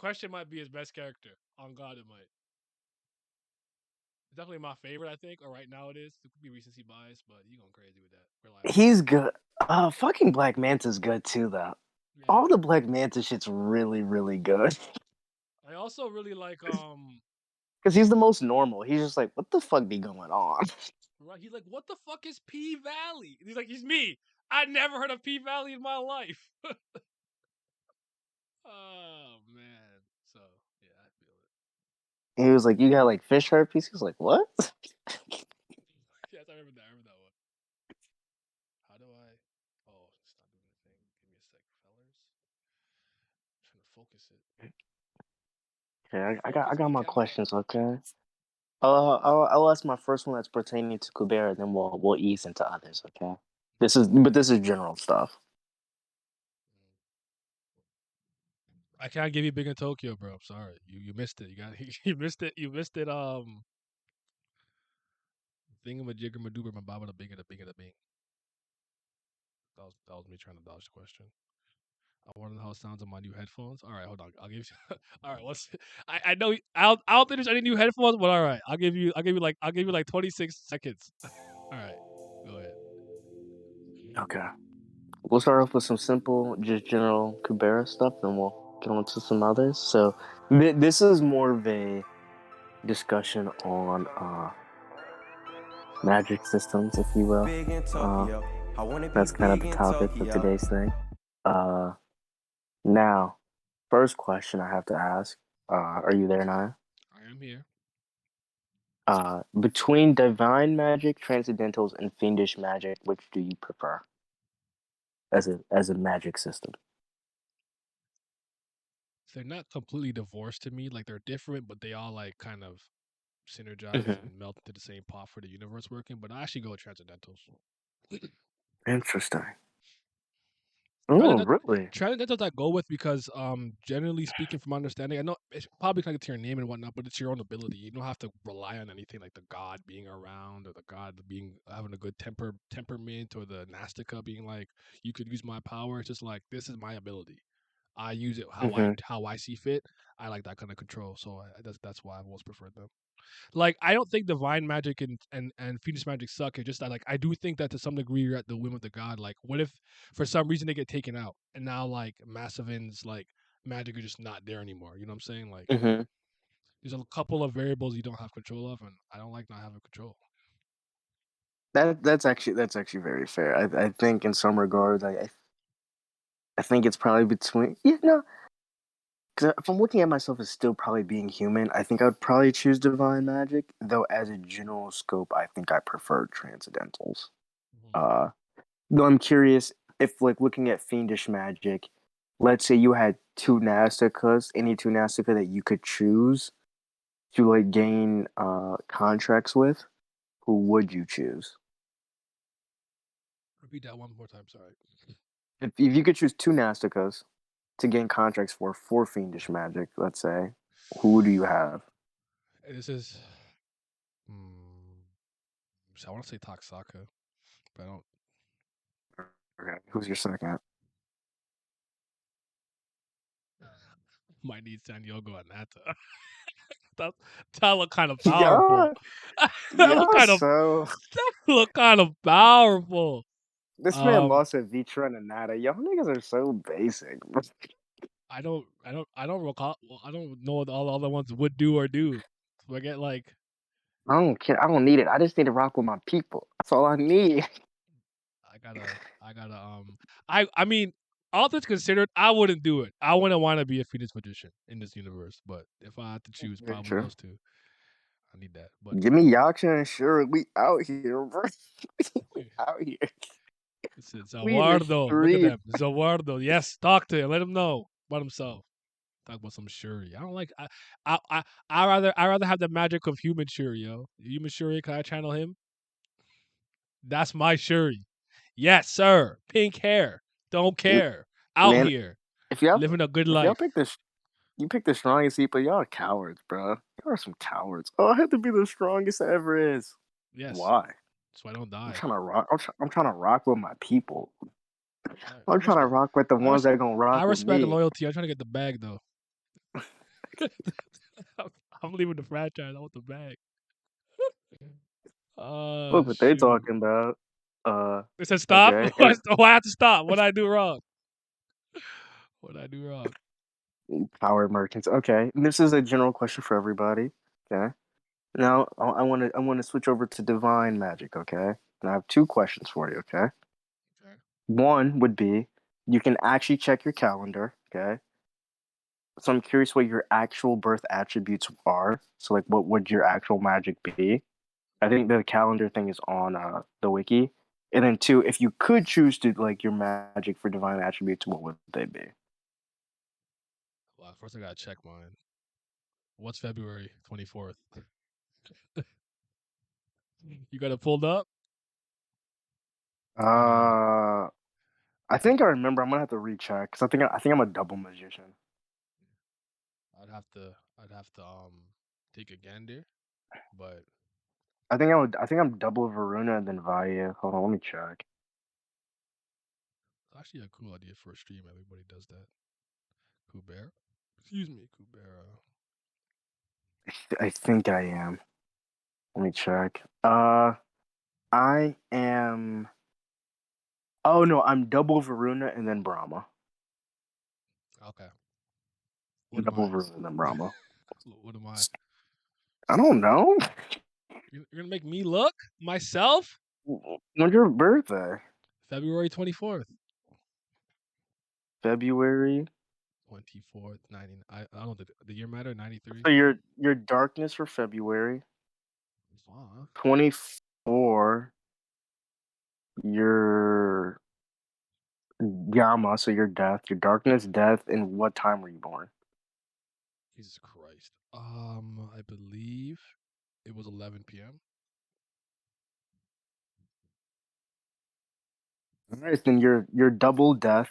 Question might be his best character. On God, it might. It's definitely my favorite, I think, or right now it is. It could be recency bias, but you going crazy with that. Relax. He's good. Fucking Black Manta's good too, though. Yeah. All the Black Manta shit's really, really good. I also really like Because he's the most normal. He's just like, what the fuck be going on? right. He's like, what the fuck is P Valley? And he's like, he's me. I never heard of P Valley in my life. Oh man. So yeah, I feel it. He was like, you got like fish herpes? He was like, what? Yes, I remember that. I remember that one. How do I? Oh, it's not doing anything. Give me a sec, fellas. I'm trying to focus it. Okay, I Focus got me, my camera. questions, okay? I'll ask my first one that's pertaining to Kubera, then we'll ease into others, okay? This is general stuff. I can't give you Big in Tokyo, bro. I'm sorry. You missed it. You got you missed it. You missed it. Thingamajigger madoober my baba the big of the big of the bing. That was me trying to dodge the question. I want to know how it sounds on my new headphones. All right, hold on. I'll give you. All right, what's? I know I don't think there's any new headphones, but all right, I'll give you like 26 seconds. All right, go ahead. Okay. We'll start off with some simple, just general Kubera stuff, then we'll get on to some others. So, this is more of a discussion on magic systems, if you will. Big in Uh, Tokyo. I wanna be that's kind of big the in topic of Tokyo. today's thing. Uh, Now, first question I have to ask. Are you there, Naya? I am here. Between divine magic, transcendentals, and fiendish magic, which do you prefer as a magic system? They're not completely divorced to me. Like they're different, but they all like kind of synergize Hmm. and melt into the same pot for the universe working. But I actually go with transcendentals. Interesting. Oh, Transcendent- really? Transcendentals I go with because generally speaking, from my understanding, I know it's probably connected to your name and whatnot, but it's your own ability. You don't have to rely on anything like the god being around or the god being having a good temperament or the Nastica being like you could use my power. It's just like this is my ability. I use it Hmm. how I see fit. I like that kind of control, so that's why I've always preferred them. Like I don't think divine magic and Phoenix magic suck. It's just that like I do think that to some degree you're at the whim of the god. Like what if for some reason they get taken out and now like Massivin's like magic is just not there anymore. You know what I'm saying? Like Hmm. there's a couple of variables you don't have control of, and I don't like not having control. That's actually very fair. I think in some regards, I think it's probably between no. Because if I'm looking at myself as still probably being human, I think I'd probably choose divine magic. Though as a general scope, I think I prefer transcendentals. Mhm. Uh, Though I'm curious if, like, looking at fiendish magic, let's say you had two Nasticas, any two Nastica that you could choose to like gain contracts with, who would you choose? Repeat that one more time. Sorry. If you could choose two Nasticas to gain contracts for fiendish magic, let's say, who do you have? This is. Hmm, so I want to say Toxaka, but I don't. Okay, who's your second? Might need Sanyogo and Nata. that that look kind of powerful. Yeah, that look yeah. kind of So that look kind of powerful. this man Um, lost at Vitra and Nada. Y'all niggas are so basic. I don't recall. Well, I don't know what all the other ones would do or do. So I get like I don't care. I don't need it. I just need to rock with my people. That's all I need. I gotta I mean all things considered, I wouldn't do it. I wouldn't want to be a Phoenix magician in this universe. But if I had to choose, Very probably true. those two. I need that. But Give me Yaksha and Shura. We out here, bro. We out here. it's We in the Zawardo. Look at street. them. Zawardo. Yes, talk to him. Let him know about himself. Talk about some Shuri. I don't like. I rather have the magic of human Shuri, yo. Human Shuri. Can I channel him? That's my Shuri. Yes, sir. Pink hair. Don't M- care. Out Man, here if y'all living a good if y'all life. pick this, you pick the strongest people. Y'all are cowards, bro. Y'all are some cowards. Oh, I have to be the strongest that ever is. Yes. Why? So I don't I'm die. trying to rock. I'm trying to rock with my people. All right. I'm trying to rock with the I, ones res- that gonna I rock with respect me. loyalty. I'm trying to get the bag though. I'm leaving the franchise. I want the bag. Look what they Shoot. talking about. It said stop. Okay. Why I have to stop? What did I do wrong? What did I do wrong? Power merchants. Okay. And this is a general question for everybody. Okay. Now I want to switch over to divine magic. Okay. And I have two questions for you. Okay. Okay. One would be you can actually check your calendar. Okay. So I'm curious what your actual birth attributes are. So like, what would your actual magic be? I think the calendar thing is on the wiki. And then two, if you could choose to like your magic for divine attributes, what would they be? Well, first I gotta check mine. What's February 24th? You got it pulled up? Uh, I think I remember. I'm gonna have to recheck because I think I'm a double magician. I'd have to take a gander, but I think I'm double Varuna and then Vaya. Hold on, let me check. it's actually a cool idea for a stream. Everybody does that. Kubera. Excuse me, Kubera. I think I am. Let me check. I am. Oh no, I'm double Varuna and then Brahma. Okay. What am Double I? Varuna and then Brahma. What am I? I don't know. You're gonna make me look myself? When's your birthday? February 24th. February. 24th, 90. I don't know the year matter. 93. So your darkness for February. Fuck. 24. Your Yama, so your death, your darkness, death, and what time were you born? Jesus Christ. I believe it was 11 p.m. All right, then your double death,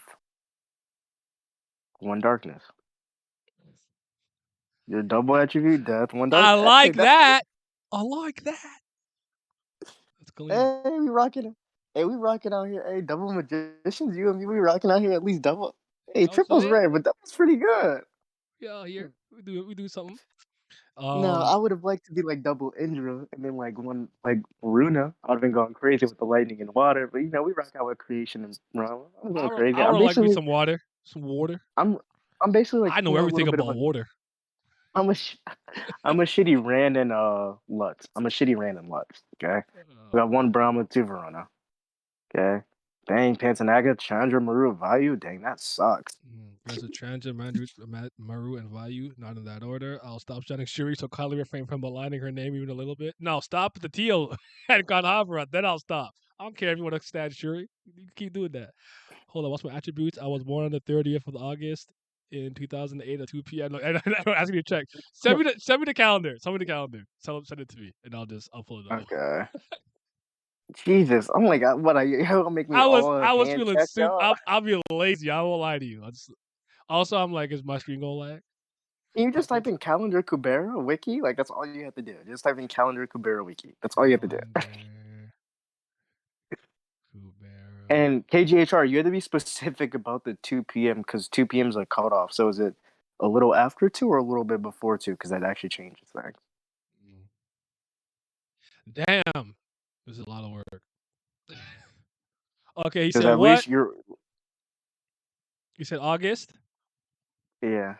one darkness. Your double attribute death, one I dark. Hey, like that's that. I like that. That's clean. hey, we rocking it. Hey, we rocking out here. Hey, double magicians, you and me, we rocking out here at least double. You Hey, know what I'm triple's saying? rare, but that was pretty good. Yeah, here we do something. No, Um, I would have liked to be like double Indra and then like one like Runa. I would have been going crazy with the lightning and water, but we rock out with creation and Rama. I'm going crazy. I I'm would like me basically some water. Some water. I'm I'm basically like I know a everything little bit of about a water. I'm a sh- I'm a shitty Rand and Lux. I'm a shitty Rand and Lux. Okay, we got one Brahma, two Verona. Okay, dang Pantanaga, Chandra, Maru, Vayu. Dang, that sucks. There's a Tranja, Maru, and Vayu, not in that order. I'll stop shouting Shuri so Kylie refrain from aligning her name even a little bit. No, stop the Teal and Ganhavara, then I'll stop. I don't care if you want to stand Shuri. You can keep doing that. Hold on, what's my attributes? I was born on the 30th of August in 2008 at 2 p.m. And I'm asking you to check. Send me the calendar. Send me the calendar. Send it to me, and I'll pull it up. Okay. Jesus, oh my God, what are you gonna make me all I was hand feeling check super. y'all? I'll be lazy. I won't lie to you. Also, I'm like, is my screen gonna lag? Can you I just type think in calendar Kubera wiki? Like that's all you have to do. Just type in calendar Kubera wiki. That's all you have to do. calendar Kubera. And KGHR, you have to be specific about the 2 p.m. because 2 p.m. is a cutoff. So is it a little after 2 or a little bit before 2? Because that actually changes things. Damn, this is a lot of work. Okay, he Because said at what? least you're, He said August. yeah.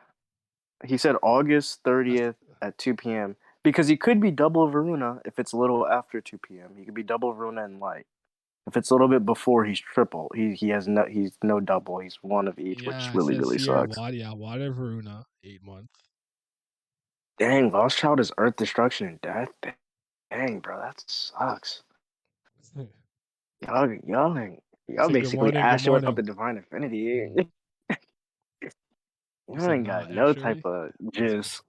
He said August That's 30th at 2 p.m. Because he could be double Varuna if it's a little after 2 p.m. He could be double Varuna and light. If it's a little bit before, he's triple. He's no double. He's one of each, which yeah. It really says really here, sucks. Water Varuna, 8 month. Dang, Lost Child is Earth Destruction and Death. Dang, bro, that sucks. He Y'all said good basically morning. Good Astro without morning. the divine affinity. Mm. He Y'all said ain't nah, got no type Shuri. of jizz.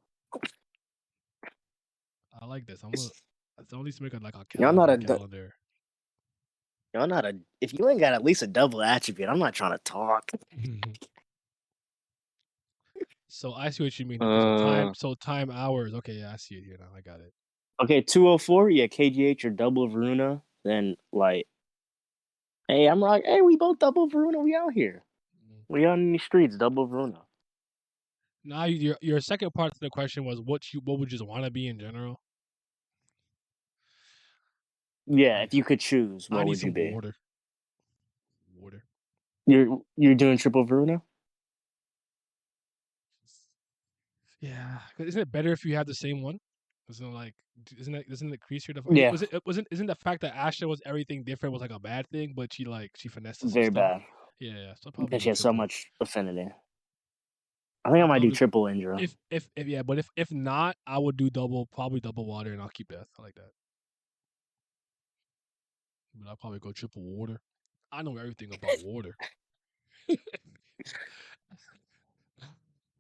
I like this. I'm gonna. So needs to make like a Y'all not a calendar. y'all not a. If you ain't got at least a double attribute, I'm not trying to talk. So I see what you mean. So Uh, time hours. Okay, yeah, I see it here now. I got it. okay, 204. Yeah, KGH or double Varuna. Then like, hey, I'm rock. Hey, we both double Varuna. We out here. Mm. We out in the streets, double Varuna. Now your second part to the question was what would you just want to be in general? Yeah, I if you could choose, I what need would you some be? water. Water. You're doing triple Verona? Yeah, 'cause isn't it better if you have the same one? Isn't it like isn't it increase your Yeah, was it wasn't isn't the fact that Asha was everything different was like a bad thing, but she finessed the very system. bad Yeah, yeah. So I'll probably because go she has so triple. much affinity. I think I I'll might do probably triple Indra. if yeah, but if not, I would do double probably double water and I'll keep death. I like that. But I'll probably go triple water. I know everything about water.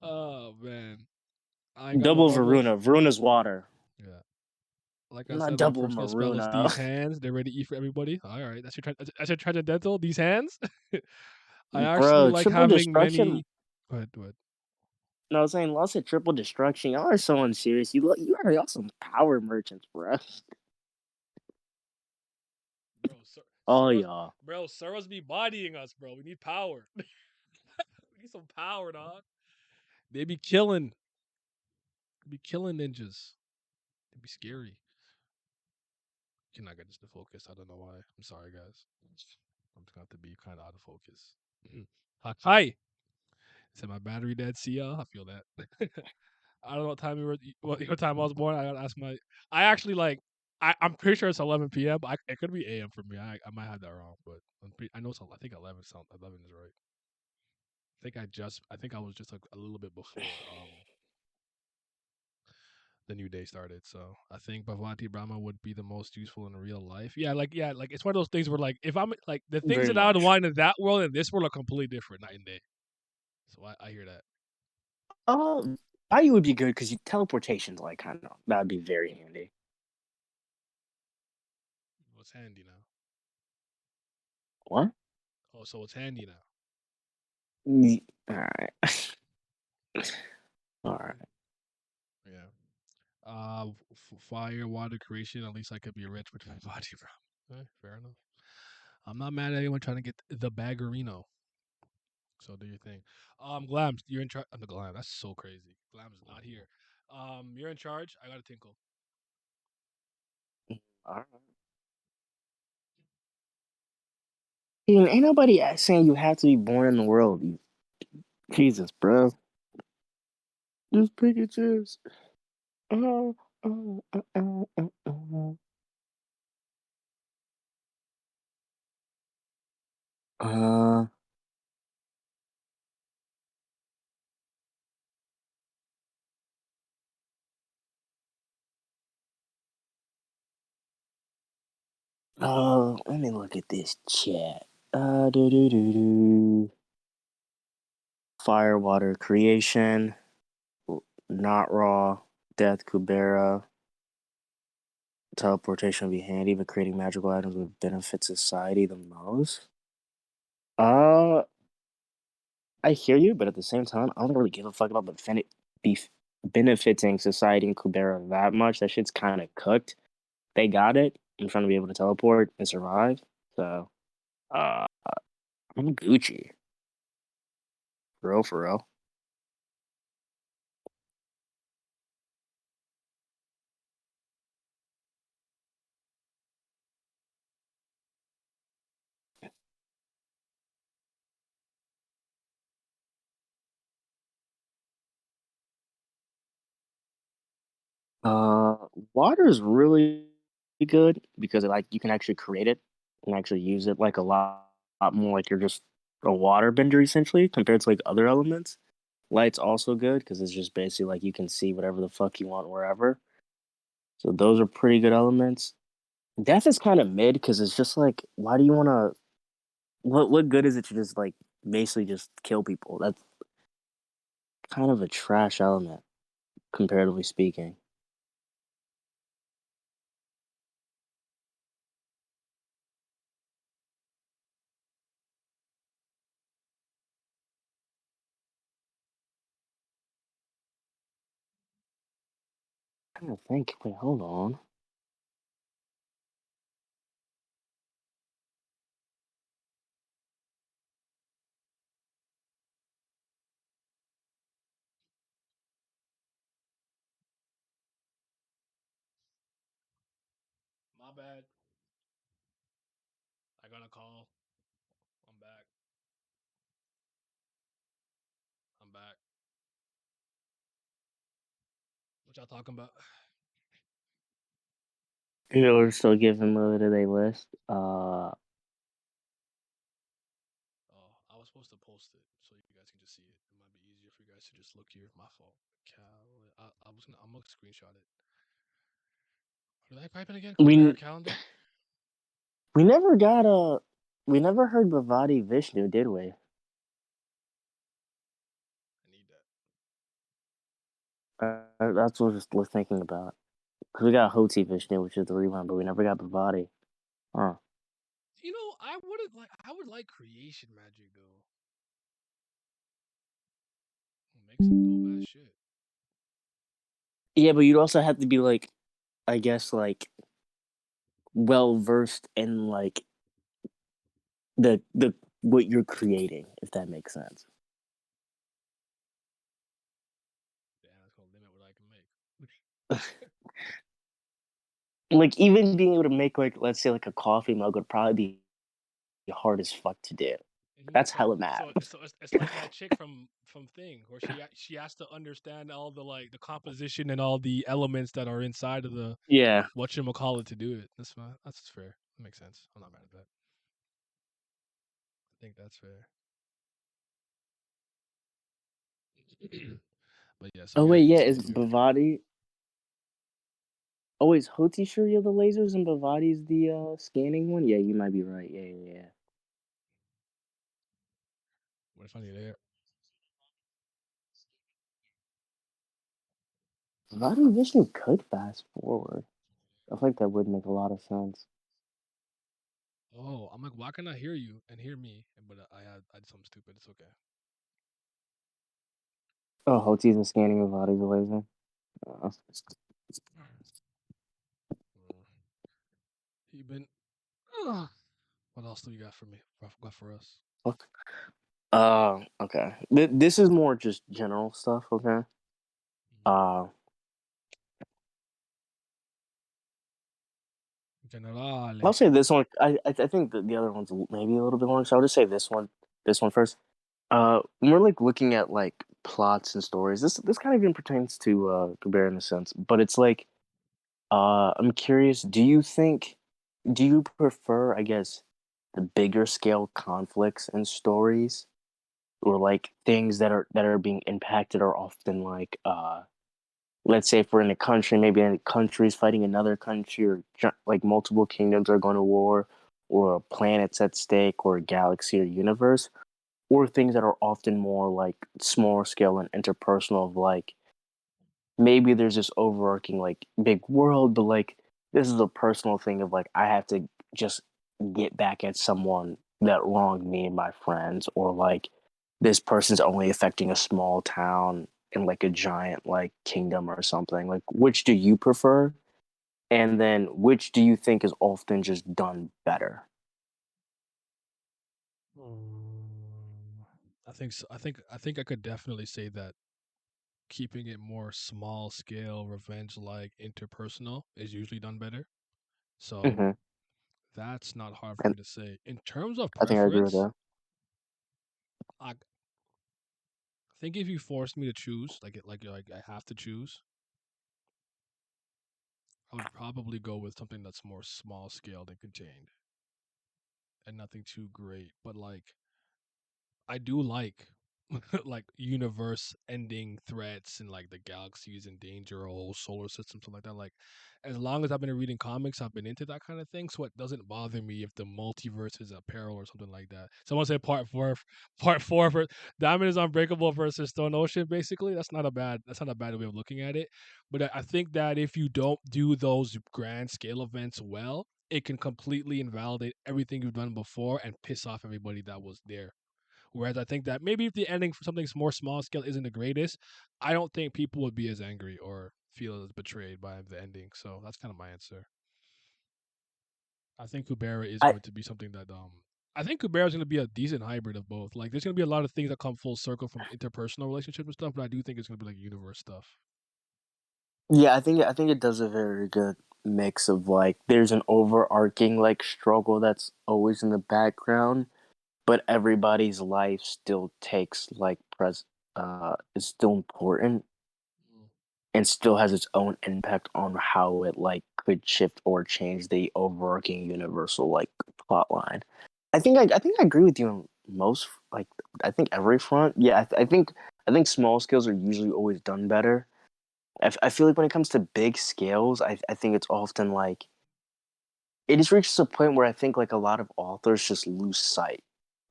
Oh man. I ain't got no Double bubbles. Varuna. Varuna's water. Yeah. Like I Not said, my double personal spell is Maruna. these hands. They're ready to eat for everybody. All right, that's your transcendental. These hands. I actually Bro, like triple having destruction. many. Go ahead, go ahead. No, I was saying lots of triple destruction. Y'all are so unserious. You are y'all some power merchants, bro. Bro, Oh Soros, y'all. bro, Soros be bodying us, bro. We need power. We need some power, dog. They be killing ninjas. They be scary. Can I get this to focus? I don't know why. I'm sorry, guys. I'm just gonna have to be kind of out of focus. Hi. Said my battery dead. See y'all. I feel that. I don't know what time you were. What time I was born. I gotta ask my. I actually like. I'm pretty sure it's 11 p.m. But it could be a.m. for me. I might have that wrong, but I know I think 11 is right. I think I was just a little bit before the new day started. So I think Bhavati Brahma would be the most useful in real life. Yeah, like it's one of those things where like if I'm like the things Very that I would much. want in that world and this world are completely different night and day. So I hear that. Fire would be good because you teleportation's like kind of that'd be very handy. Well, it's handy now. What? Oh, so it's handy now. All right. All right. Yeah. Fire, water creation. At least I could be rich with my body, bro. Fair enough. I'm not mad at anyone trying to get the Baggerino. So do your thing. Glams, you're in charge. I'm the Glam. That's so crazy. Glam is not here. You're in charge. I got a tinkle. All right. Ain't nobody saying you have to be born in the world. Jesus, bro. Just pick and choose. Uh, uh, uh, uh, uh. Uh, let me look at this chat. Do do do do. Fire, water, creation, not raw, death, Kubera, teleportation would be handy, but creating magical items would benefit society the most. Uh, I hear you, but at the same time, I don't really give a fuck about beef benefiting society in Kubera that much. That shit's kind of cooked. They got it. I'm trying to be able to teleport and survive. So, uh, I'm Gucci. For real, for real. Uh, Water is really good because like you can actually create it and actually use it like lot more like you're just a water bender essentially compared to like other elements. Light's also good because it's just basically like you can see whatever the fuck you want wherever. So those are pretty good elements. Death is kind of mid because it's just like why do you want to? What good is it to just like basically just kill people? That's kind of a trash element comparatively speaking. I don't think. Wait, hold on. My bad. I got a call. I'm back. I'm back. What y'all talking about? We're still giving Lily today list. Oh, I was supposed to post it so you guys can just see it. It might be easier for you guys to just look here. My fault. I'm gonna screenshot it. What did I type in again? Kubera we calendar. we never got we never heard Bhavati Vishnu, did we? I need that. That's what I was just thinking about. Cause we got Hoti Vishnu, which is the rewind, but we never got Bhavati. Huh. You know, I would like creation magic though. Make some dope ass shit. Yeah, but you'd also have to be like, I guess, like well versed in like the what you're creating, if that makes sense. Damn, that's gonna limit what I can make. Like even being able to make like let's say like a coffee mug would probably be hard as fuck to do. That's hella mad. It's like that chick from Thing, where she has to understand all the like the composition and all the elements that are inside of the Yeah. whatchamacallit to do it. That's fine. That's fair. That makes sense. I'm not mad at that. I think that's fair. But yeah, so Oh we wait, got yeah, these is two here. Bhavati? Oh, is Hoti Shuriya the lasers and Bhavati's the scanning one? Yeah, you might be right. Yeah. What if I need air? Bhavati Vishnu could fast forward. I think that would make a lot of sense. Oh, I'm like, why can I hear you and hear me? But I did something stupid. It's okay. Oh, Hoti's the scanning, Bhavati's the laser. Uh, Mm. He been. Ugh. What else do you got for me? Got for us? fuck. Okay. This is more just general stuff. Okay. Mm-hmm. Uh, I'll Generale. say this one. I think the other one's maybe a little bit long, so I'll just say this one. This one first. When we're like looking at like plots and stories, this kind of even pertains to Kubera in a sense, but it's like I'm curious. Do you prefer, I guess, the bigger scale conflicts and stories, or like things that are being impacted are often like let's say if we're in a country, maybe a country is fighting another country, or like multiple kingdoms are going to war, or a planet's at stake, or a galaxy or universe, or things that are often more like smaller scale and interpersonal of like maybe there's this overarching like big world, but like this is a personal thing of like I have to just get back at someone that wronged me and my friends, or like this person's only affecting a small town in like a giant like kingdom or something. Like which do you prefer? And then which do you think is often just done better? I think so. I think I could definitely say that keeping it more small scale, revenge like interpersonal is usually done better. So Hmm. that's not hard for And me to say. In terms of I think I agree with preference, that. I think if you forced me to choose, like I have to choose, I would probably go with something that's more small scaled and contained and nothing too great. But like I do like like universe ending threats and like the galaxies in danger or whole solar system, something like that. Like as long as I've been reading comics, I've been into that kind of thing. So it doesn't bother me if the multiverse is a peril or something like that. Someone said part four for Diamond is Unbreakable versus Stone Ocean, basically. That's not a bad way of looking at it. But I think that if you don't do those grand scale events well, it can completely invalidate everything you've done before and piss off everybody that was there. Whereas I think that maybe if the ending for something more small scale isn't the greatest, I don't think people would be as angry or feel as betrayed by the ending. So that's kind of my answer. I think Kubera is I going to be something that I think Kubera is going to be a decent hybrid of both. Like there's going to be a lot of things that come full circle from interpersonal relationships and stuff, but I do think it's going to be like universe stuff. Yeah, I think it does it very good. mix of like there's an overarching like struggle that's always in the background, but everybody's life still takes like is still important Mm. and still has its own impact on how it like could shift or change the overarching universal like plot line. I think I agree with you on most like I think every front. Yeah, I think small scales are usually always done better. I feel like when it comes to big scales, I think it's often like it just reaches a point where I think like a lot of authors just lose sight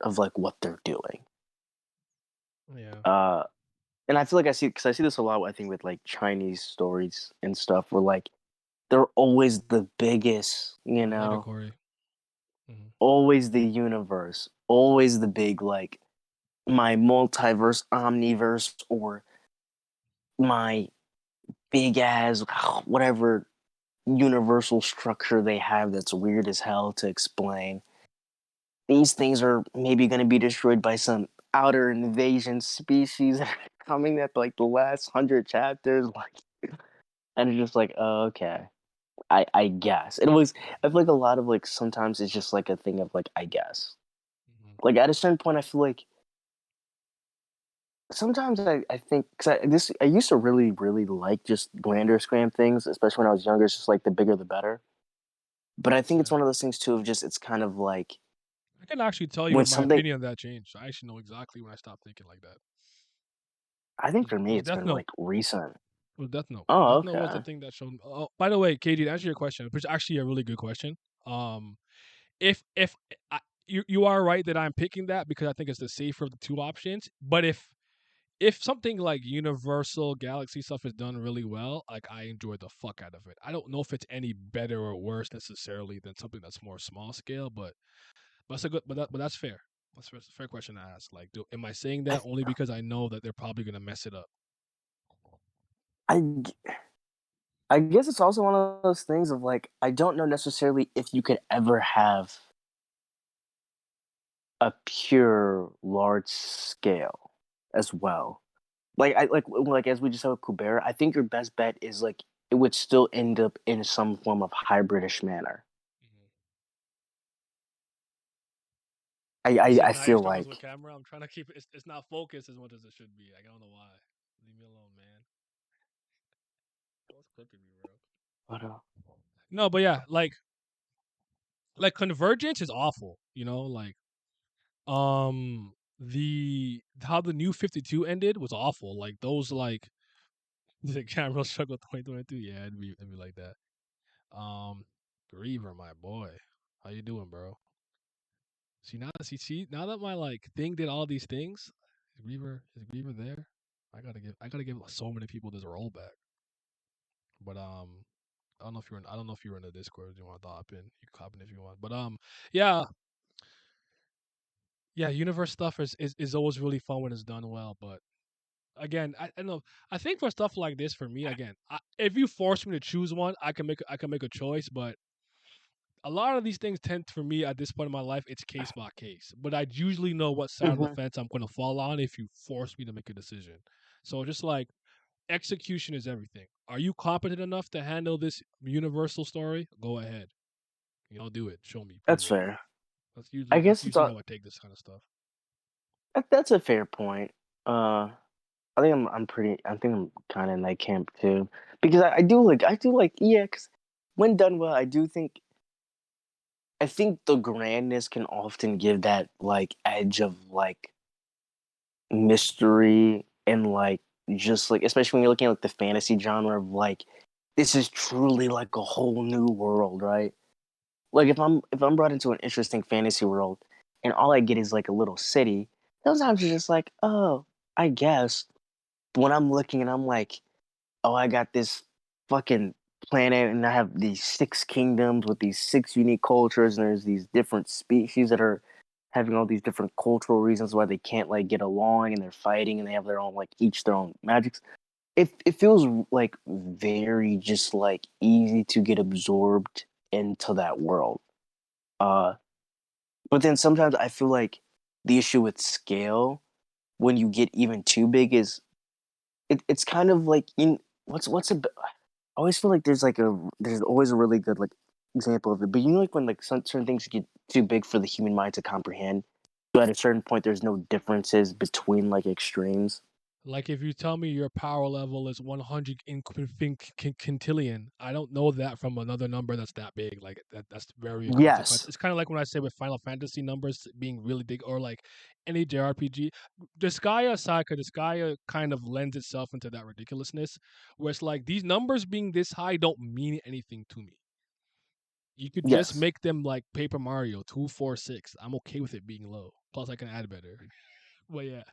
of like what they're doing. Yeah. Uh, and I feel like I see this a lot. I think with like Chinese stories and stuff, where like they're always the biggest, Megatory. Hmm. always the universe, always the big like my multiverse, omniverse, or my big ass whatever universal structure they have that's weird as hell to explain. These things are maybe going to be destroyed by some outer invasion species that are coming at like the last 100 chapters, like, and it's just like, oh, okay, I guess it was. I feel like a lot of like sometimes it's just like a thing of like I guess. Hmm. Like at a certain point, I feel like sometimes I think because I used to really like just grander scram things, especially when I was younger. It's just like the bigger the better. But I think it's Yeah. one of those things too of just it's kind of like I can actually tell you when when my something. opinion on that changed. I actually know exactly when I stopped thinking like that. I think for me Was it's Death been Note. like recent. Was Death Note. Oh, Death Note was the okay. thing that showed me. Oh, by the way, KD, to answer your question, which is actually a really good question. Um, if you are right that I'm picking that because I think it's the safer of the two options. But if something like Universal Galaxy stuff is done really well, like I enjoy the fuck out of it. I don't know if it's any better or worse necessarily than something that's more small scale, but that's a good, but that's fair. That's a fair question to ask. Like, am I saying I that only because I know that they're probably gonna mess it up? I I guess it's also one of those things of like I don't know necessarily if you could ever have a pure large scale as well. Like as we just said with Kubera, I think your best bet is like it would still end up in some form of hybridish manner. Mhm. You see, I now you're feel struggling with like camera. I'm trying to keep it. It's not focused as much as it should be. Like, I don't know why. Leave me alone, man. What's clipping me, bro? what No, but yeah, like Convergence is awful. The how the new 52 ended was awful. Like those like the camera struggle 2022. Yeah, it'd be like that. Um, Griever, my boy, how you doing, bro? See now that my like thing did all these things, is Griever there? I gotta give so many people this rollback. But I don't know if you're in the Discord. You want to hop in? You can hop in if you want. But yeah, yeah. Universe stuff is always really fun when it's done well. But again, I don't know. I think for stuff like this, for me, again, if you force me to choose one, I can make a choice. But a lot of these things tend for me at this point in my life, it's case by case. But I usually know what side of the Mhm. fence I'm going to fall on if you force me to make a decision. So just like execution is everything. Are you competent enough to handle this universal story? Go ahead. Do it. Show me. That's Prove it. fair. That's I usually that's guess it's usually all, how I take this kind of stuff. that's a fair point. Uh, I think I'm kind of in that camp too because I do like yeah. Because when done well, I think the grandness can often give that like edge of like mystery and like just like especially when you're looking at like the fantasy genre of like this is truly like a whole new world, right? Like if I'm brought into an interesting fantasy world and all I get is like a little city, sometimes you're just like, oh, I guess. But when I'm looking and I'm like, oh, I got this fucking planet and I have these six kingdoms with these six unique cultures and there's these different species that are having all these different cultural reasons why they can't like get along and they're fighting and they have their own like each their own magics. It feels like very just like easy to get absorbed into that world. Uh but then sometimes I feel like the issue with scale when you get even too big is it's kind of like in what's a I always feel like there's always a really good like example of it. But you know, like when like certain things get too big for the human mind to comprehend. So at a certain point, there's no differences between like extremes. Like if you tell me your power level is 100 in quintillion, I don't know that from another number that's that big. Like that's very inconsequential. Yes. It's kind of like when I say with Final Fantasy numbers being really big, or like any JRPG. Disgaea aside, 'cause Disgaea kind of lends itself into that ridiculousness, where it's like these numbers being this high don't mean anything to me. You could just Yes. make them like Paper Mario 2, 4, 6. I'm okay with it being low. Plus, I can add better. But yeah.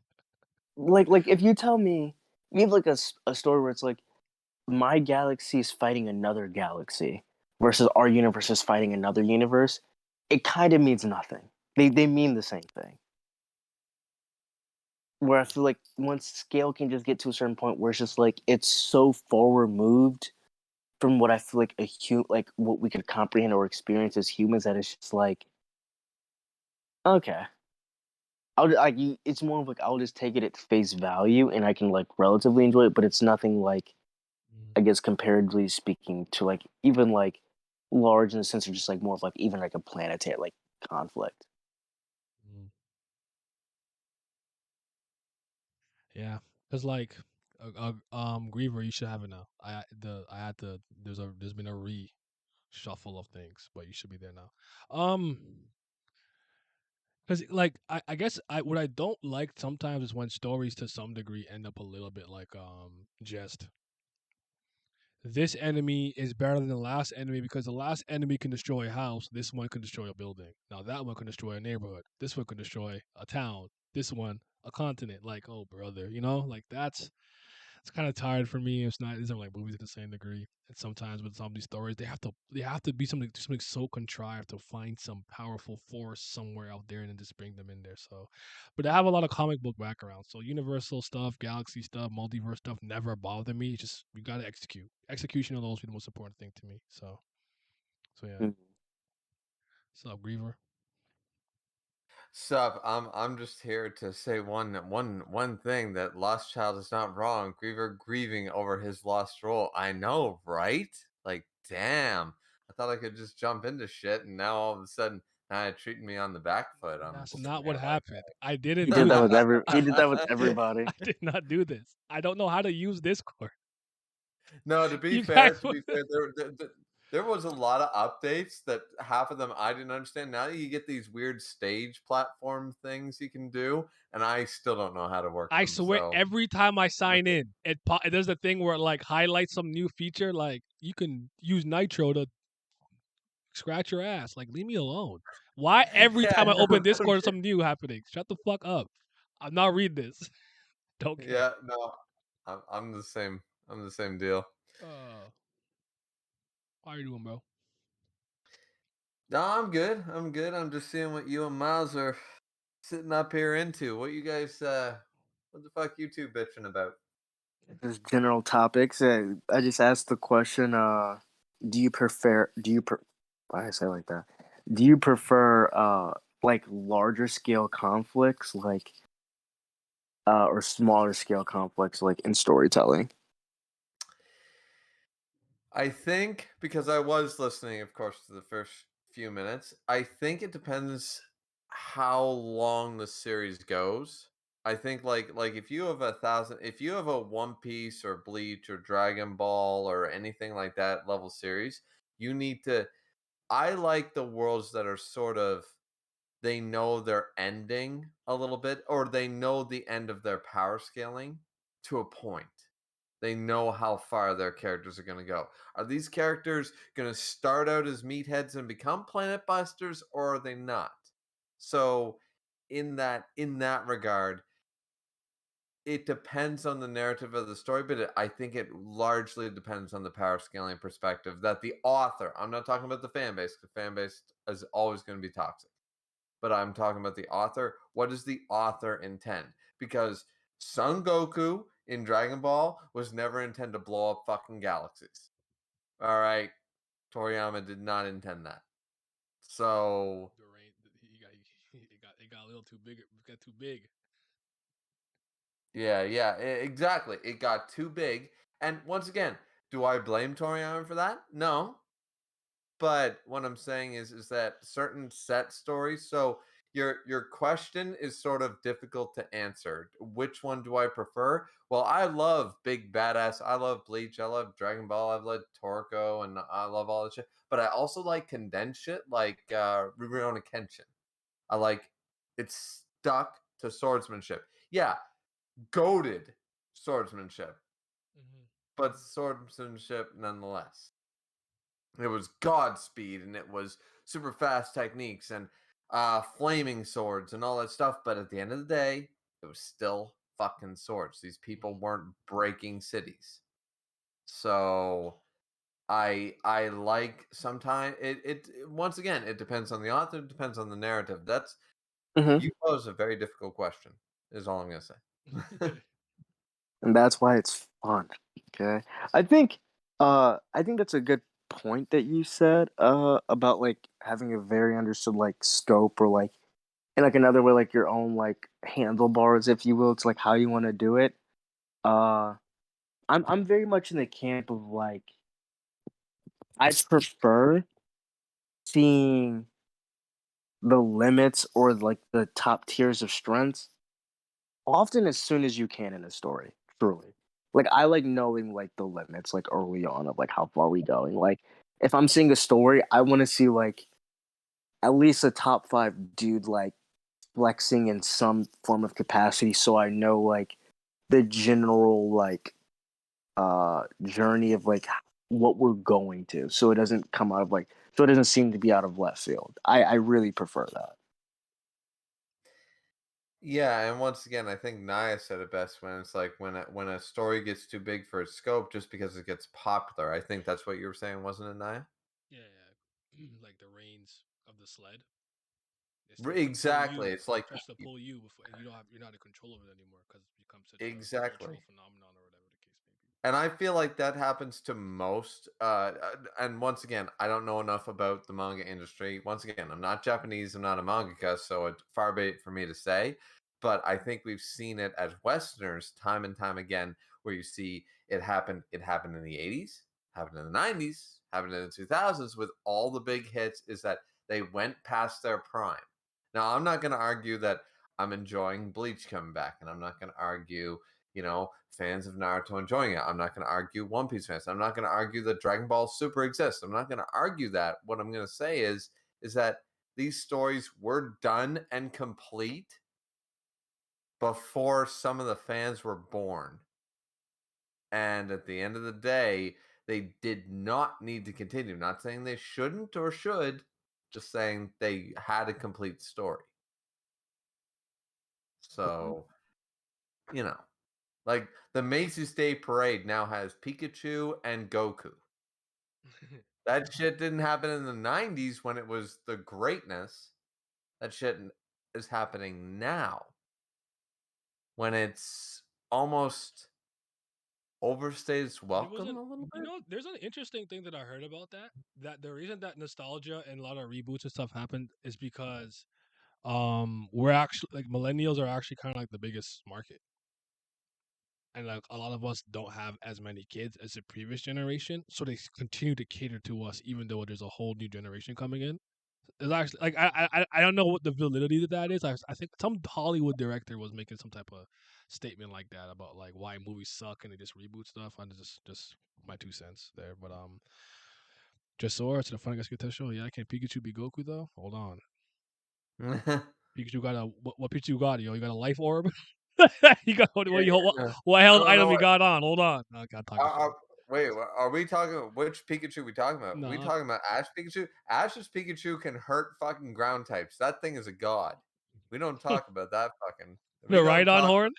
Like if you tell me you have like a story where it's like my galaxy is fighting another galaxy versus our universe is fighting another universe, it kind of means nothing. They mean the same thing. Where I feel like once scale can just get to a certain point where it's just like it's so far removed from what I feel like like what we could comprehend or experience as humans that it's just like okay. I'll like you, it's more of like I'll just take it at face value and I can like relatively enjoy it, but it's nothing like Mhm. I guess comparatively speaking to like even like large in the sense of just like more of like even like a planetary like conflict. Mhm. Yeah, cause like, Griever, you should have it now. I had to. There's been a reshuffle of things, but you should be there now. Cause like I guess what I don't like sometimes is when stories to some degree end up a little bit like just this enemy is better than the last enemy because the last enemy can destroy a house. This one can destroy a building. Now that one can destroy a neighborhood. This one can destroy a town. This one a continent. Like, oh brother, like that's it's kind of tired for me. It's not. It isn't like movies to the same degree. And sometimes with some of these stories, they have to be something so contrived to find some powerful force somewhere out there and then just bring them in there. So, but I have a lot of comic book background, so universal stuff, galaxy stuff, multiverse stuff never bothered me. It's just we gotta execute. Execution of those be the most important thing to me. So yeah. Mhm. So Griever. Sup, I'm just here to say one thing that Lost Child is not wrong. Griever grieving over his lost role. I know, right? Like, damn. I thought I could just jump into shit, and now all of a sudden, now you're treating me on the back foot. I'm That's sitting not what here like happened. I He didn't did do that this. with he did that with I everybody. did not do this. I don't know how to use Discord. no, You guys. to be fair, there was a lot of updates that half of them I didn't understand. Now you get these weird stage platform things you can do, and I still don't know how to work I them. swear, So every time I sign in, there's a thing where it like highlights some new feature. Like you can use Nitro to scratch your ass. Like leave me alone. Why every yeah, time I no, open no Discord, there's something new happening? Shut the fuck up. I'm not reading this. Don't care. Yeah, no, I'm the same. I'm the same deal. Uh, how you doing, bro? No, I'm good. I'm good. I'm just seeing what you and Miles are sitting up here into. What you guys what the fuck you two bitching about? Just general topics. I just asked the question. Do you prefer? Why did I say it like that? Do you prefer like larger scale conflicts, like or smaller scale conflicts, like in storytelling? I think because I was listening, of course, to the first few minutes. I think it depends how long the series goes. I think like if you have if you have a One Piece or Bleach or Dragon Ball or anything like that level series, you need to. I like the worlds that are sort of they know they're ending a little bit, or they know the end of their power scaling to a point. They know how far their characters are going to go. Are these characters going to start out as meatheads and become planet busters, or are they not? So, in that regard, it depends on the narrative of the story, but I think it largely depends on the power scaling perspective that the author. I'm not talking about the fan base. The fan base is always going to be toxic, but I'm talking about the author. What does the author intend? Because Son Goku in Dragon Ball was never intended to blow up fucking galaxies. All right, Toriyama did not intend that. So It got a little too big. It got too big. yeah, exactly. It got too big, and once again, Do I blame Toriyama for that? No. But what I'm saying is that certain set stories. So your question is sort of difficult to answer. Which one do I prefer? Well, I love Big Badass. I love Bleach. I love Dragon Ball. I've loved Toriko, and I love all this shit. But I also like condensed shit like Rurouni Kenshin. I like it's stuck to swordsmanship. Yeah, goaded swordsmanship, Mm-hmm. but swordsmanship nonetheless. It was Godspeed and it was super fast techniques and flaming swords and all that stuff. But at the end of the day, it was still fucking swords. These people weren't breaking cities. So I like sometimes it once again it depends on the author, it depends on the narrative. That's Hmm. you pose a very difficult question, is all I'm gonna say. And that's why it's fun. Okay, I think that's a good point that you said about like having a very understood like scope or like in like another way like your own like handlebars, if you will. It's like how you want to do it. Uh, I'm very much in the camp of like I prefer seeing the limits or like the top tiers of strengths often as soon as you can in a story. Truly, like I like knowing like the limits like early on of like how far we going. Like if I'm seeing a story, I want to see like at least a top five dude like flexing in some form of capacity, so I know like the general like journey of like what we're going to, so it doesn't come out of like so it doesn't seem to be out of left field. I really prefer that. Yeah, and once again, I think Naya said it best when it's like when a story gets too big for its scope just because it gets popular. I think that's what you were saying, wasn't it, Naya? Yeah, yeah. Like the reins of the sled. It starts to pull Exactly. you. It's like Starts to pull you before, and you're not in control of it anymore because it becomes such a exactly. cultural phenomenon or whatever the case may be. And I feel like that happens to most. And once again, I don't know enough about the manga industry. Once again, I'm not Japanese. I'm not a mangaka, so it's far be it for me to say. But I think we've seen it as Westerners time and time again, where you see it happen. It happened in the '80s, happened in the '90s, happened in the 2000s with all the big hits. Is that they went past their prime. Now, I'm not going to argue that I'm enjoying Bleach coming back, and I'm not going to argue fans of Naruto enjoying it. I'm not going to argue One Piece fans. I'm not going to argue that Dragon Ball Super exists. I'm not going to argue that. What I'm going to say is that these stories were done and complete before some of the fans were born. And at the end of the day, they did not need to continue. Not saying they shouldn't or should, just saying they had a complete story. So, you know, like the Macy's Day Parade now has Pikachu and Goku. That shit didn't happen in the '90s when it was the greatness. That shit is happening now when it's almost overstayed its It welcome wasn't. a little You bit. know, there's an interesting thing that I heard about that. That the reason that nostalgia and a lot of reboots and stuff happened is because we're actually like millennials are actually kind of like the biggest market, and like a lot of us don't have as many kids as the previous generation, so they continue to cater to us even though there's a whole new generation coming in. It's actually like I don't know what the validity of that is. I think some Hollywood director was making some type of statement like that about like why movies suck and they just reboot stuff. And just my 2 cents there. But just so to the Final Get show. Yeah, can Pikachu be Goku though? Hold on, Pikachu got a what Pikachu got? Yo, you got a life orb. You got Yeah, yeah. what I hell don't know item you what. got on? Hold on, I got talking shit. Wait, are we talking which Pikachu we talking about? We No, talking about Ash Pikachu? Ash's Pikachu can hurt fucking ground types. That thing is a god. We don't talk about that fucking. We the don't right on talk. horn.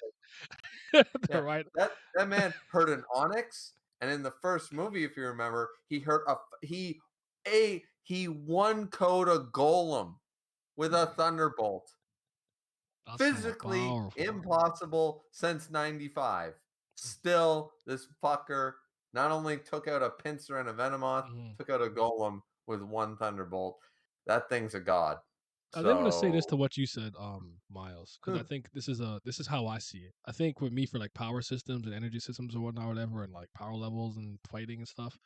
The Yeah, right. that man hurt an Onyx, and in the first movie, if you remember, he one code a Golem with a Thunderbolt. That's kind of Physically powerful. impossible since '95. Still, this fucker not only took out a Pinsir and a Venomoth, Mhm. took out a Golem with one Thunderbolt. That thing's a god. I did want to say this to So what you said, Miles, because I think this is how I see it. I think with me for like power systems and energy systems or whatnot, or whatever, and like power levels and fighting and stuff.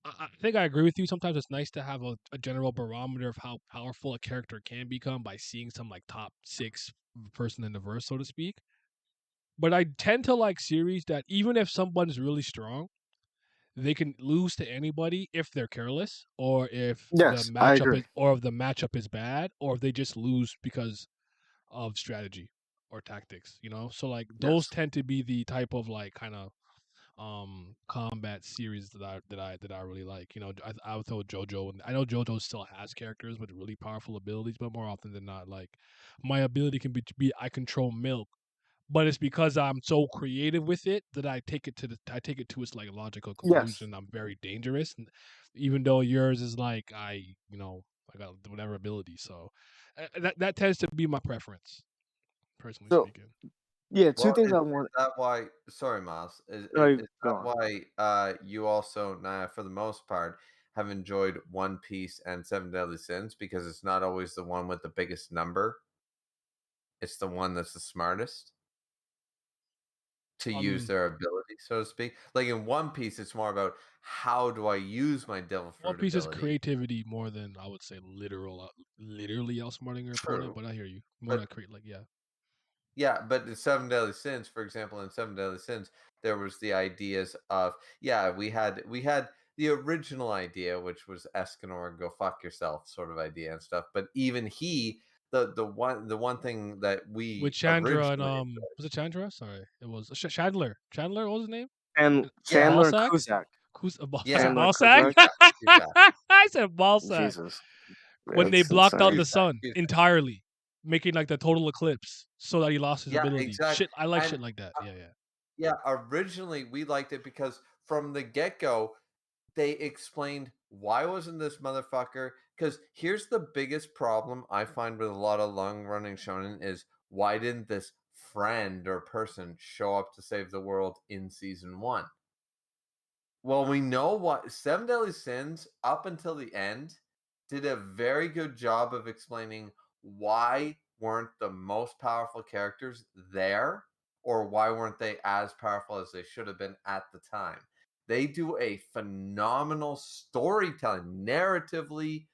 I think I agree with you. Sometimes it's nice to have a general barometer of how powerful a character can become by seeing some like top 6 person in the verse, so to speak. But I tend to like series that even if someone's really strong, they can lose to anybody if they're careless, or if the Yes, I matchup agree. is, or if the matchup is bad, or if they just lose because of strategy or tactics. So like those Yes. tend to be the type of like kind of combat series that I really like. I would throw JoJo, and I know JoJo still has characters with really powerful abilities, but more often than not, like my ability can be I control milk, but it's because I'm so creative with it that I take it to its like logical Yes. conclusion. I'm very dangerous, and even though yours is like I got whatever ability, so that tends to be my preference, personally So speaking. yeah, two well, things is I want. that why? Sorry, Miles. Is, No, is, you is go that on. why you also, nah, for the most part, have enjoyed One Piece and Seven Deadly Sins? Because it's not always the one with the biggest number; it's the one that's the smartest to use Um, their ability, so to speak. Like in One Piece, it's more about how do I use my Devil One Fruit Piece is ability. creativity more than I would say literally outsmarting your opponent. True, But I hear you. More but to create, like, yeah. yeah, but in Seven Deadly Sins, for example, in Seven Deadly Sins, there was the ideas of, yeah, we had the original idea, which was Escanor go fuck yourself sort of idea and stuff. But even he, the one thing that With we Chandra and originally, was it Chandra? Sorry, it was Chandler. Chandler, what was his name? And yeah, Chandler and Balsack. Kuzak. I said yeah, Chandler and Balsack. Kuzak. Cusack, Cusack, I said Balsack. Jesus, When they it's blocked out insane. the Cusack, sun Cusack. entirely, making like the total eclipse, so that he lost his Yeah, ability. exactly. Shit, I like And shit like that. Yeah, yeah. yeah, originally we liked it because from the get go, they explained why wasn't this motherfucker? Because here's the biggest problem I find with a lot of long running shonen is why didn't this friend or person show up to save the world in season one? Well, we know what Seven Deadly Sins up until the end did a very good job of explaining why weren't the most powerful characters there, or why weren't they as powerful as they should have been at the time. They do a phenomenal storytelling, narratively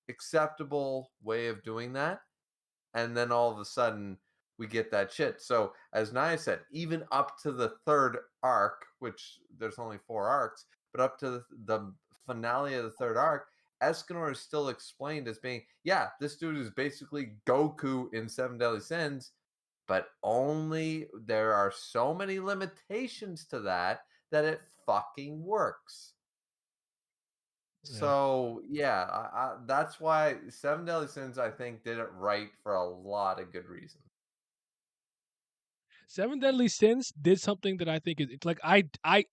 acceptable way of doing that, and then all of a sudden we get that shit. So as Naya said, even up to the third arc, which there's only 4 arcs, but up to the finale of the third arc, Escanor is still explained as being, yeah, this dude is basically Goku in Seven Deadly Sins, but only there are so many limitations to that that it fucking works. Yeah. So yeah, that's why Seven Deadly Sins I think did it right for a lot of good reasons. Seven Deadly Sins did something that I think is it's like I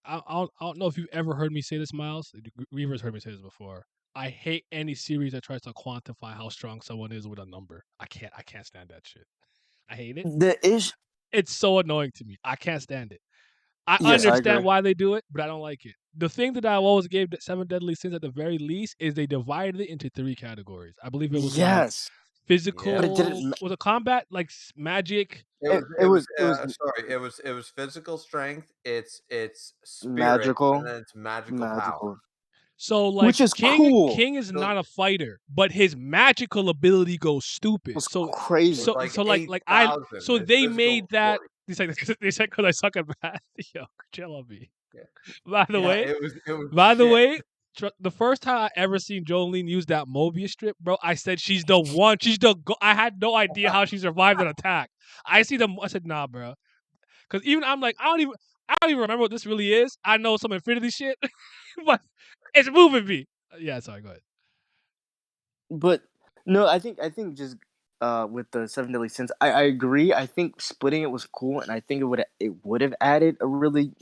don't know if you've ever heard me say this, Miles. Reaver's heard me say this before. I hate any series that tries to quantify how strong someone is with a number. I can't stand that shit. I hate it. The ish. It's so annoying to me. I can't stand it. I Yes, I understand agree. why they do it, but I don't like it. The thing that I always gave Seven Deadly Sins at the very least is they divided it into 3 categories. I believe it was like Yes, Yeah. but it physical, didn't. was a combat, like magic. It It, was it it was was it was sorry, it was physical strength, it's spirit, and magical, then it's magical power. magical, So like which is King cool. King is So not a fighter, but his magical ability goes stupid. It was So it crazy. was so like so like I 8,000. so His they physical made was that 40. they said because I suck at math. Yo, chill on me. Yeah. By the Yeah, way, it was by the shit. way, the first time I ever seen Jolene use that Mobius strip, bro, I said she's the one. She's the. I had no idea how she survived an attack. I see them. I said nah, bro. Because even I'm like I don't even remember what this really is. I know some Infinity shit, but it's moving me. Yeah, sorry. Go ahead. But no, I think just with the Seven Deadly Sins, I agree. I think splitting it was cool, and I think it would have added a really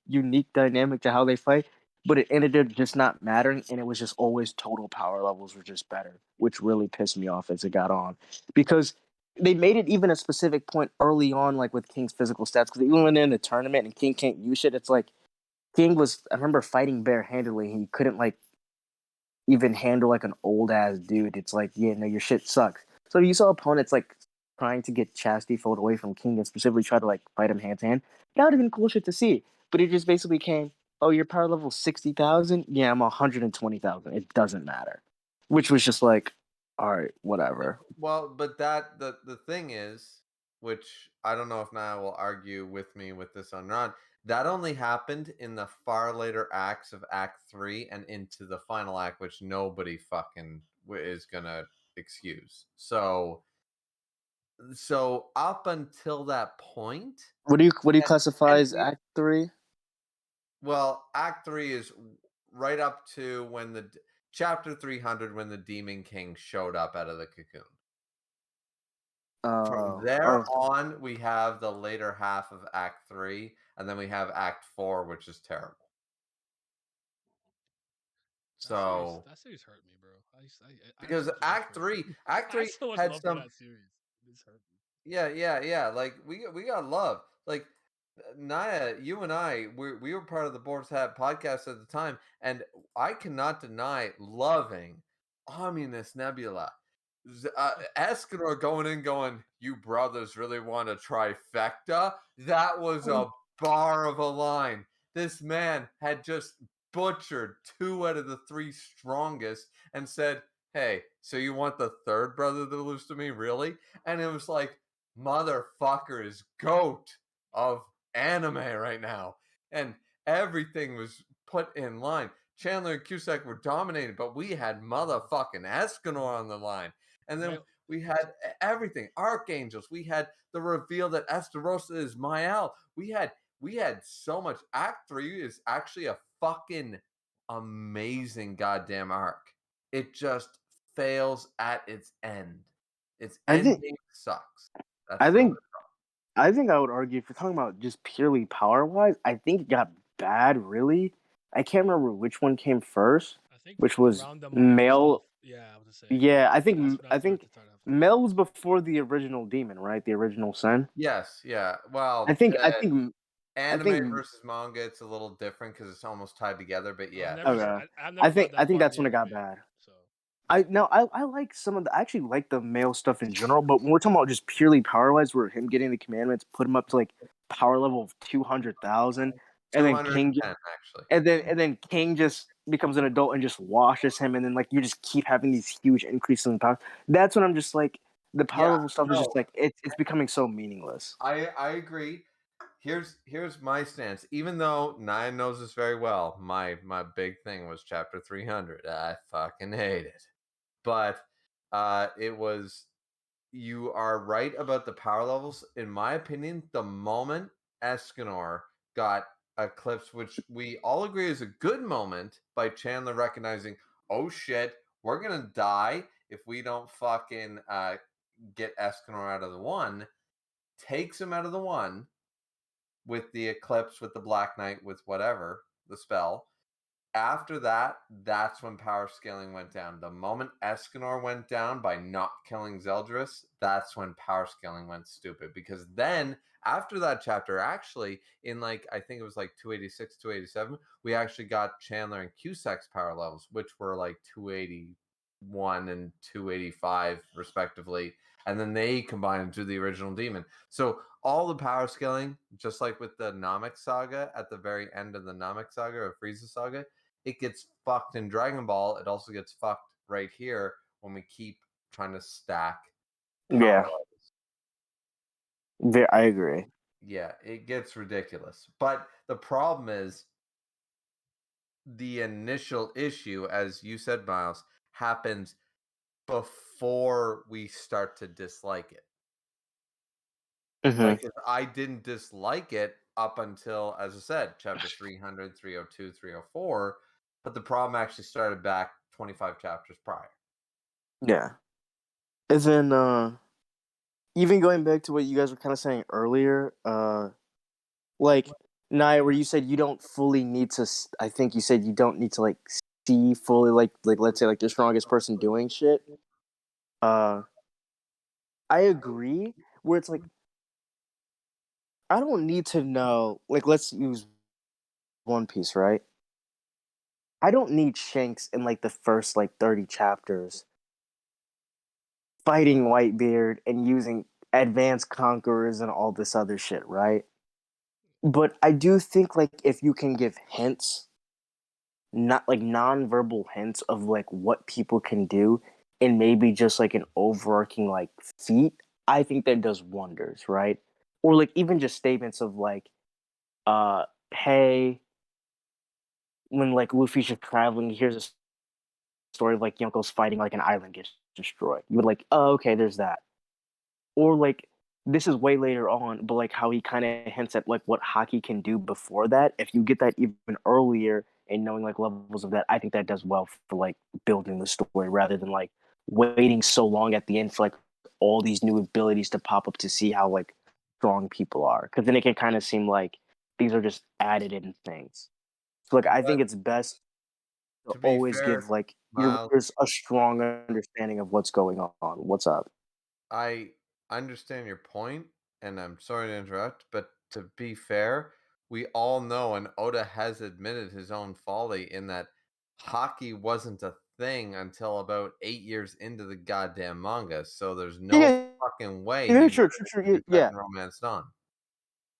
unique dynamic to how they fight. But it ended up just not mattering, and it was just always total power levels were just better, which really pissed me off as it got on, because they made it even a specific point early on, like with King's physical stats. Because even when they're in the tournament and King can't use shit, it's like King was. I remember fighting barehandedly, and he couldn't like even handle like an old ass dude. It's like, yeah, no, your shit sucks. So you saw opponents like trying to get Chastity Fold away from King and specifically try to like fight him hand to hand. That would have been cool shit to see. But it just basically came, oh, your power level 60,000? Yeah, I'm 120,000. It doesn't matter. Which was just like, all right, whatever. Well, but that the thing is, which I don't know if Naya will argue with me with this on Ron, that only happened in the far later acts of Act 3 and into the final act, which nobody fucking is gonna excuse. So up until that point, What do you and, classify and as Act 3? well, Act 3 is right up to when the chapter 300 when the Demon King showed up out of the cocoon. From there on, we have the later half of Act 3, and then we have Act 4, which is terrible. So that series hurt me, bro. because Act 3 I so much had love for some that series. This hurt me. yeah. Like we got love. Like Naya, you and I, we were part of the Boar's Hat podcast at the time, and I cannot deny loving Ominous Nebula. Escanor going in, going, "You brothers really want a trifecta?" That was a bar of a line. This man had just butchered 2 out of the 3 strongest and said, "Hey, so you want the third brother to lose to me, really?" And it was like, motherfucker is GOAT of anime right now. And everything was put in line. Chandler and Cusack were dominated, but we had motherfucking Escanor on the line. And then we had everything. Archangels. We had the reveal that Estarossa is Mael. We had so much. Act 3 is actually a fucking amazing goddamn arc. It just fails at its end. Its ending sucks. I think I would argue if you're talking about just purely power wise, I think it got bad really. I can't remember which one came first. Which was Male. Yeah, I was gonna say. Yeah, I think Mel was before the original Demon, right? The original Sen. Yes, yeah. Well, I think anime versus manga, it's a little different because it's almost tied together. But yeah, okay. I think that's when it got bad. So I like some of the. I actually like the male stuff in general, but when we're talking about just purely power wise, where him getting the commandments put him up to like power level of 200,000, and then King actually, and then King just becomes an adult and just washes him, and then like you just keep having these huge increases in power. That's when I'm just like the power level stuff is just like it's becoming so meaningless. I agree. Here's my stance. Even though Naya knows this very well, my big thing was chapter 300. I fucking hate it, but it was. You are right about the power levels. In my opinion, the moment Escanor got eclipsed, which we all agree is a good moment, by Chandler recognizing, oh shit, we're gonna die if we don't fucking get Escanor out of the 1, takes him out of the 1 with the eclipse, with the Black Knight, with whatever, the spell. After that, that's when power scaling went down. The moment Escanor went down by not killing Zeldris, that's when power scaling went stupid. Because then, after that chapter, actually, in like, I think it was like 286, 287, we actually got Chandler and Cusack's power levels, which were like 281 and 285, respectively. And then they combined into the original Demon. So all the power scaling, just like with the Namek Saga at the very end of the Namek Saga or Frieza Saga, it gets fucked in Dragon Ball. It also gets fucked right here when we keep trying to stack. Yeah, I agree. Yeah, it gets ridiculous. But the problem is the initial issue, as you said, Miles, happens before we start to dislike it. Like, if I didn't dislike it up until, as I said, chapter 300, 302, 304, but the problem actually started back 25 chapters prior. Yeah. As in, even going back to what you guys were kind of saying earlier, like, Naya, where you said you don't fully need to, I think you said you don't need to, like, see fully, like let's say, like, the strongest person doing shit. I agree, where it's like, I don't need to know, like, let's use One Piece, right? I don't need Shanks in like the first like 30 chapters fighting Whitebeard and using advanced conquerors and all this other shit, right? But I do think like if you can give hints, not like non-verbal hints of like what people can do and maybe just like an overarching like feat, I think that does wonders, right? Or like even just statements of like hey, when like Luffy's just traveling, he hears a story of like Yonkos fighting like an island gets destroyed. You would like, oh, okay, there's that. Or like this is way later on, but like how he kind of hints at like what hockey can do before that. If you get that even earlier and knowing like levels of that, I think that does well for like building the story rather than like waiting so long at the end for like all these new abilities to pop up to see how like strong people are. Because then it can kind of seem like these are just added in things. So like I But think it's best to to be always fair, give like your Miles, readers a strong understanding of what's going on. What's up? I understand your point, and I'm sorry to interrupt, but to be fair, we all know, and Oda has admitted his own folly in that hockey wasn't a thing until about 8 years into the goddamn manga. So there's no Yeah, fucking way he yeah, would sure, have sure, introduced that yeah. in Romance Dawn.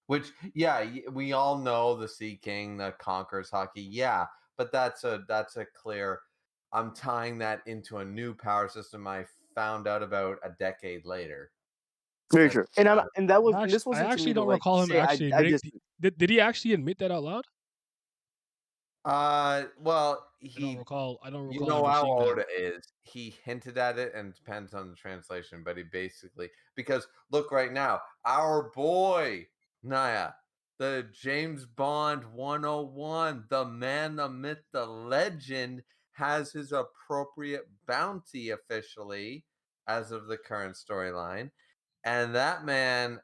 Which, yeah, we all know the Sea King that conquers hockey. Yeah, but that's a clear. I'm tying that into a new power system I found out about a decade later. Very That's true. And I'm kind of and that was and Actually, this I wasn't to actually me to don't like recall him say actually I admitting. just Did he actually admit that out loud? well, I don't you recall know ever how seeing that. Oda is. He hinted at it, and it depends on the translation, but he basically, because look right now, our boy Naya, the James Bond 101, the man, the myth, the legend, has his appropriate bounty officially as of the current storyline, and that man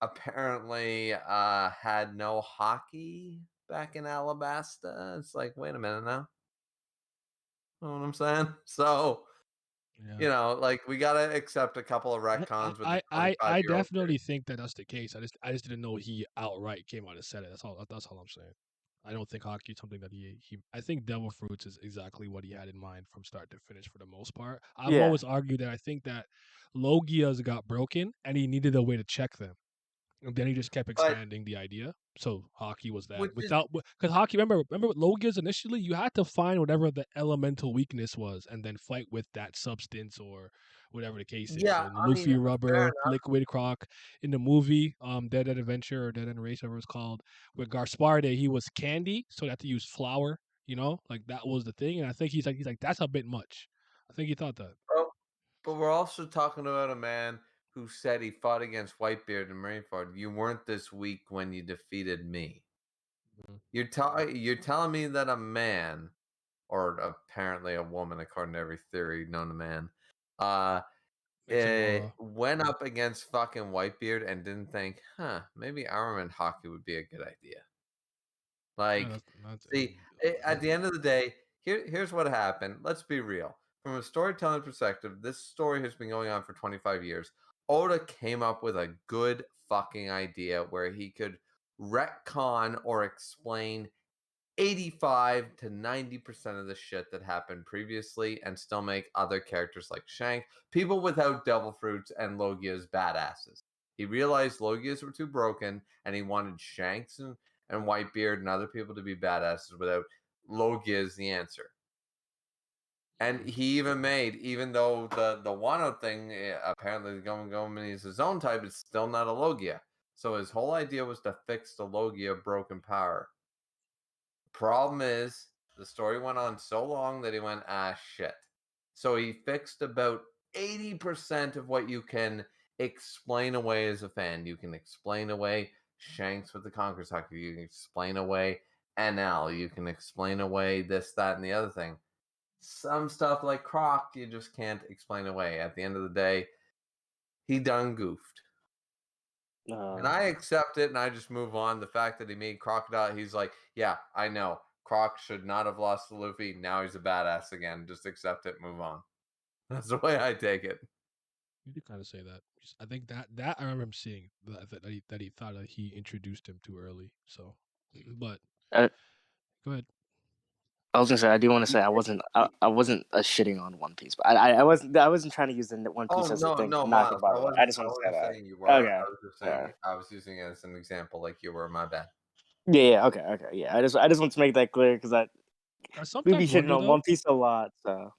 apparently had no hockey back in Alabasta. It's like, wait a minute now. Know what I'm saying? So, Yeah. like we gotta accept a couple of retcons with the I 25-year-old theory. definitely think that that's the case. I just didn't know he outright came out and said it. That's all I'm saying. I don't think hockey is something that he. I think Devil Fruits is exactly what he had in mind from start to finish for the most part. I've yeah. always argued that I think that Logias got broken and he needed a way to check them. And then he just kept But expanding the idea. So hockey was that which is without because hockey. Remember with Logias initially, you had to find whatever the elemental weakness was, and then fight with that substance or whatever the case is. yeah, So in the I mean, Luffy fair rubber, enough. Liquid Croc, in the movie, Dead End Adventure or Dead End Race, whatever it's called, with Gaspard, he was candy, so they had to use flour. Like that was the thing. And I think he's like that's a bit much. I think he thought that. Bro. But we're also talking about a man who said he fought against Whitebeard and Marineford. You weren't this weak when you defeated me. Mhm. You're telling me that a man, or apparently a woman, according to every theory known to man, uh, Mixing aura. went up against fucking Whitebeard and didn't think, huh, maybe armament hockey would be a good idea. Yeah, Like, that's see, at the end of the day, here's what happened. Let's be real. From a storytelling perspective, this story has been going on for 25 years. Oda came up with a good fucking idea where he could retcon or explain 85 to 90% of the shit that happened previously and still make other characters like Shank, people without devil fruits and Logias badasses. He realized Logias were too broken and he wanted Shanks and Whitebeard and other people to be badasses without Logias the answer. And Mhm. he even made, even though the Wano thing, apparently the Gomen is his own type, it's still not a Logia. So his whole idea was to fix the Logia broken power. Problem is, the story went on so long that he went, shit. So he fixed about 80% of what you can explain away as a fan. You can explain away Shanks with the Conqueror's Hockey. You can explain away NL. You can explain away this, that, and the other thing. Some stuff like Croc, you just can't explain away. At the end of the day, he done goofed. And Uh, I accept it and I just move on. The fact that he made Crocodile, he's like, yeah, I know. Croc should not have lost to Luffy. Now he's a badass again. Just accept it, move on. That's the way I take it. You did kind of say that. I think that I remember him seeing that he thought that he introduced him too early. So, but uh, go ahead. I was gonna say I do want to say I wasn't shitting on One Piece, but I wasn't trying to use the One Piece Oh as a thing no, to knock it. Miles. By I the way, I wasn't. just I want to say wasn't that. saying you were. Okay. I was just Yeah. saying. I was using it as an example, like you were. My bad. Yeah. Okay. Yeah. I just want to make that clear because I we be sometimes shitting wonder on though, One Piece a lot. So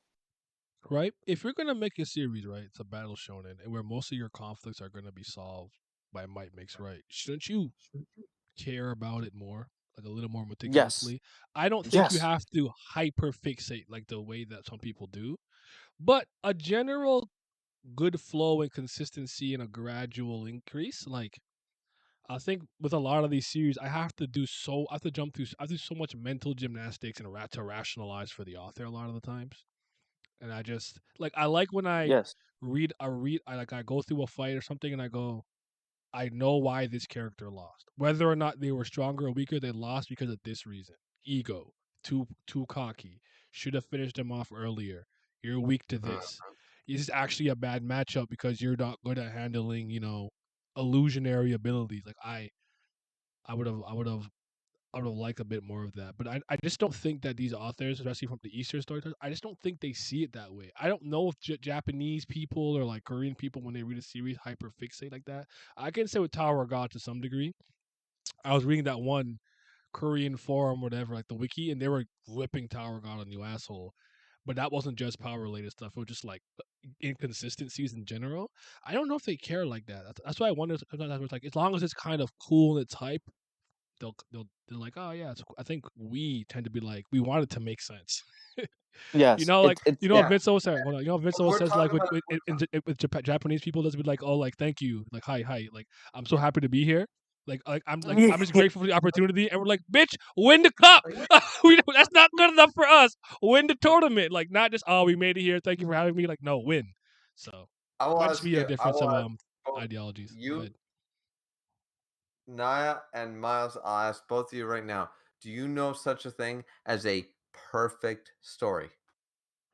right? If you're gonna make a series, right, it's a battle shonen, and where most of your conflicts are gonna be solved by might makes right, shouldn't you care about it more, like a little more yes, meticulously? I don't think you yes, have to hyper fixate like the way that some people do, but a general good flow and consistency and a gradual increase, like I think with a lot of these series, I have to I have to jump through, I have to do so much mental gymnastics and to rationalize for the author a lot of the times. And I just like I like when yes, I go through a fight or something and I go, I know why this character lost. Whether or not they were stronger or weaker, they lost because of this reason. Ego, too cocky, should have finished them off earlier. You're weak to Uh, this. This is actually a bad matchup because you're not good at handling, illusionary abilities. Like I would have I would have I would have liked a bit more of that. But I just don't think that these authors, especially from the Eastern storytellers, I just don't think they see it that way. I don't know if Japanese people or like Korean people, when they read a series, hyper fixate like that. I can say with Tower of God to some degree. I was reading that one Korean forum, whatever, like the wiki, and they were ripping Tower of God on you asshole. But that wasn't just power related stuff. It was just like inconsistencies in general. I don't know if they care like that. That's why I wonder sometimes. It's like as long as it's kind of cool and it's hype, they're like, oh yeah, I think we tend to be like, we want it to make sense. yes. Like It's what yeah, Vince O said. Hold on, what Vince O we're says like talking about. with Japanese people does be like, oh, like thank you, like hi, like I'm so happy to be here. I'm just grateful for the opportunity, and we're like, bitch, win the cup. That's not good enough for us. Win the tournament, like not just we made it here. Thank you for having me. Like no, win. So I will might just ask be a you. I difference will of ask both ideologies. Go you, ahead. Naya, and Miles. I'll ask both of you right now. Do you know such a thing as a perfect story?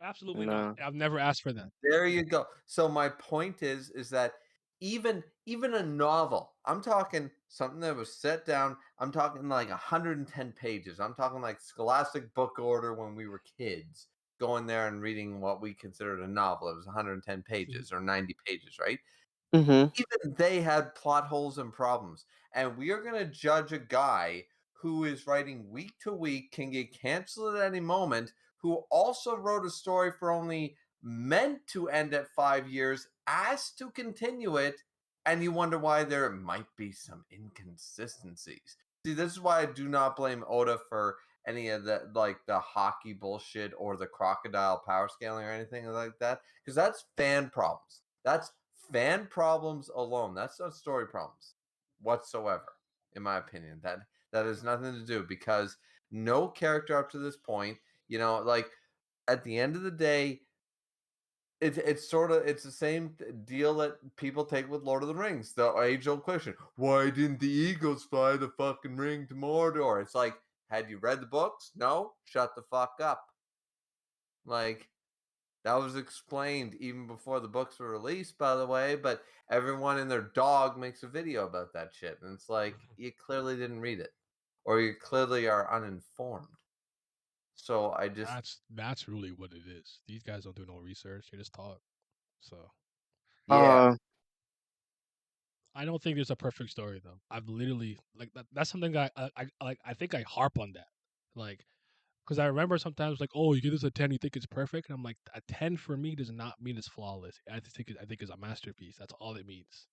Absolutely not. no. I've never asked for that. There you go. So my point is that even a novel, I'm talking something that was set down, I'm talking like 110 pages. I'm talking like Scholastic book order when we were kids, going there and reading what we considered a novel. It was 110 pages or 90 pages, right? Mm-hmm. Even they had plot holes and problems. And we are going to judge a guy who is writing week to week, can get canceled at any moment, who also wrote a story for only meant to end at 5 years, asked to continue it, and you wonder why there might be some inconsistencies. See, this is why I do not blame Oda for any of the like the hockey bullshit or the crocodile power scaling or anything like that, because that's fan problems. That's fan problems alone. That's not story problems whatsoever, in my opinion. That has nothing to do because no character up to this point, like at the end of the day, it's sort of it's the same deal that people take with Lord of the Rings. The age old question: why didn't the Eagles fly the fucking ring to Mordor? It's like, had you read the books? No, shut the fuck up. Like, that was explained even before the books were released, by the way, but everyone and their dog makes a video about that shit. And it's like, you clearly didn't read it, or you clearly are uninformed. So I just, That's really what it is. These guys don't do no research; they just talk. So yeah. I don't think there's a perfect story though. I've literally like that's something that I like. I think I harp on that, like because I remember sometimes like, oh, you give this a 10, you think it's perfect, and I'm like, a 10 for me does not mean it's flawless. I think it's a masterpiece. That's all it means.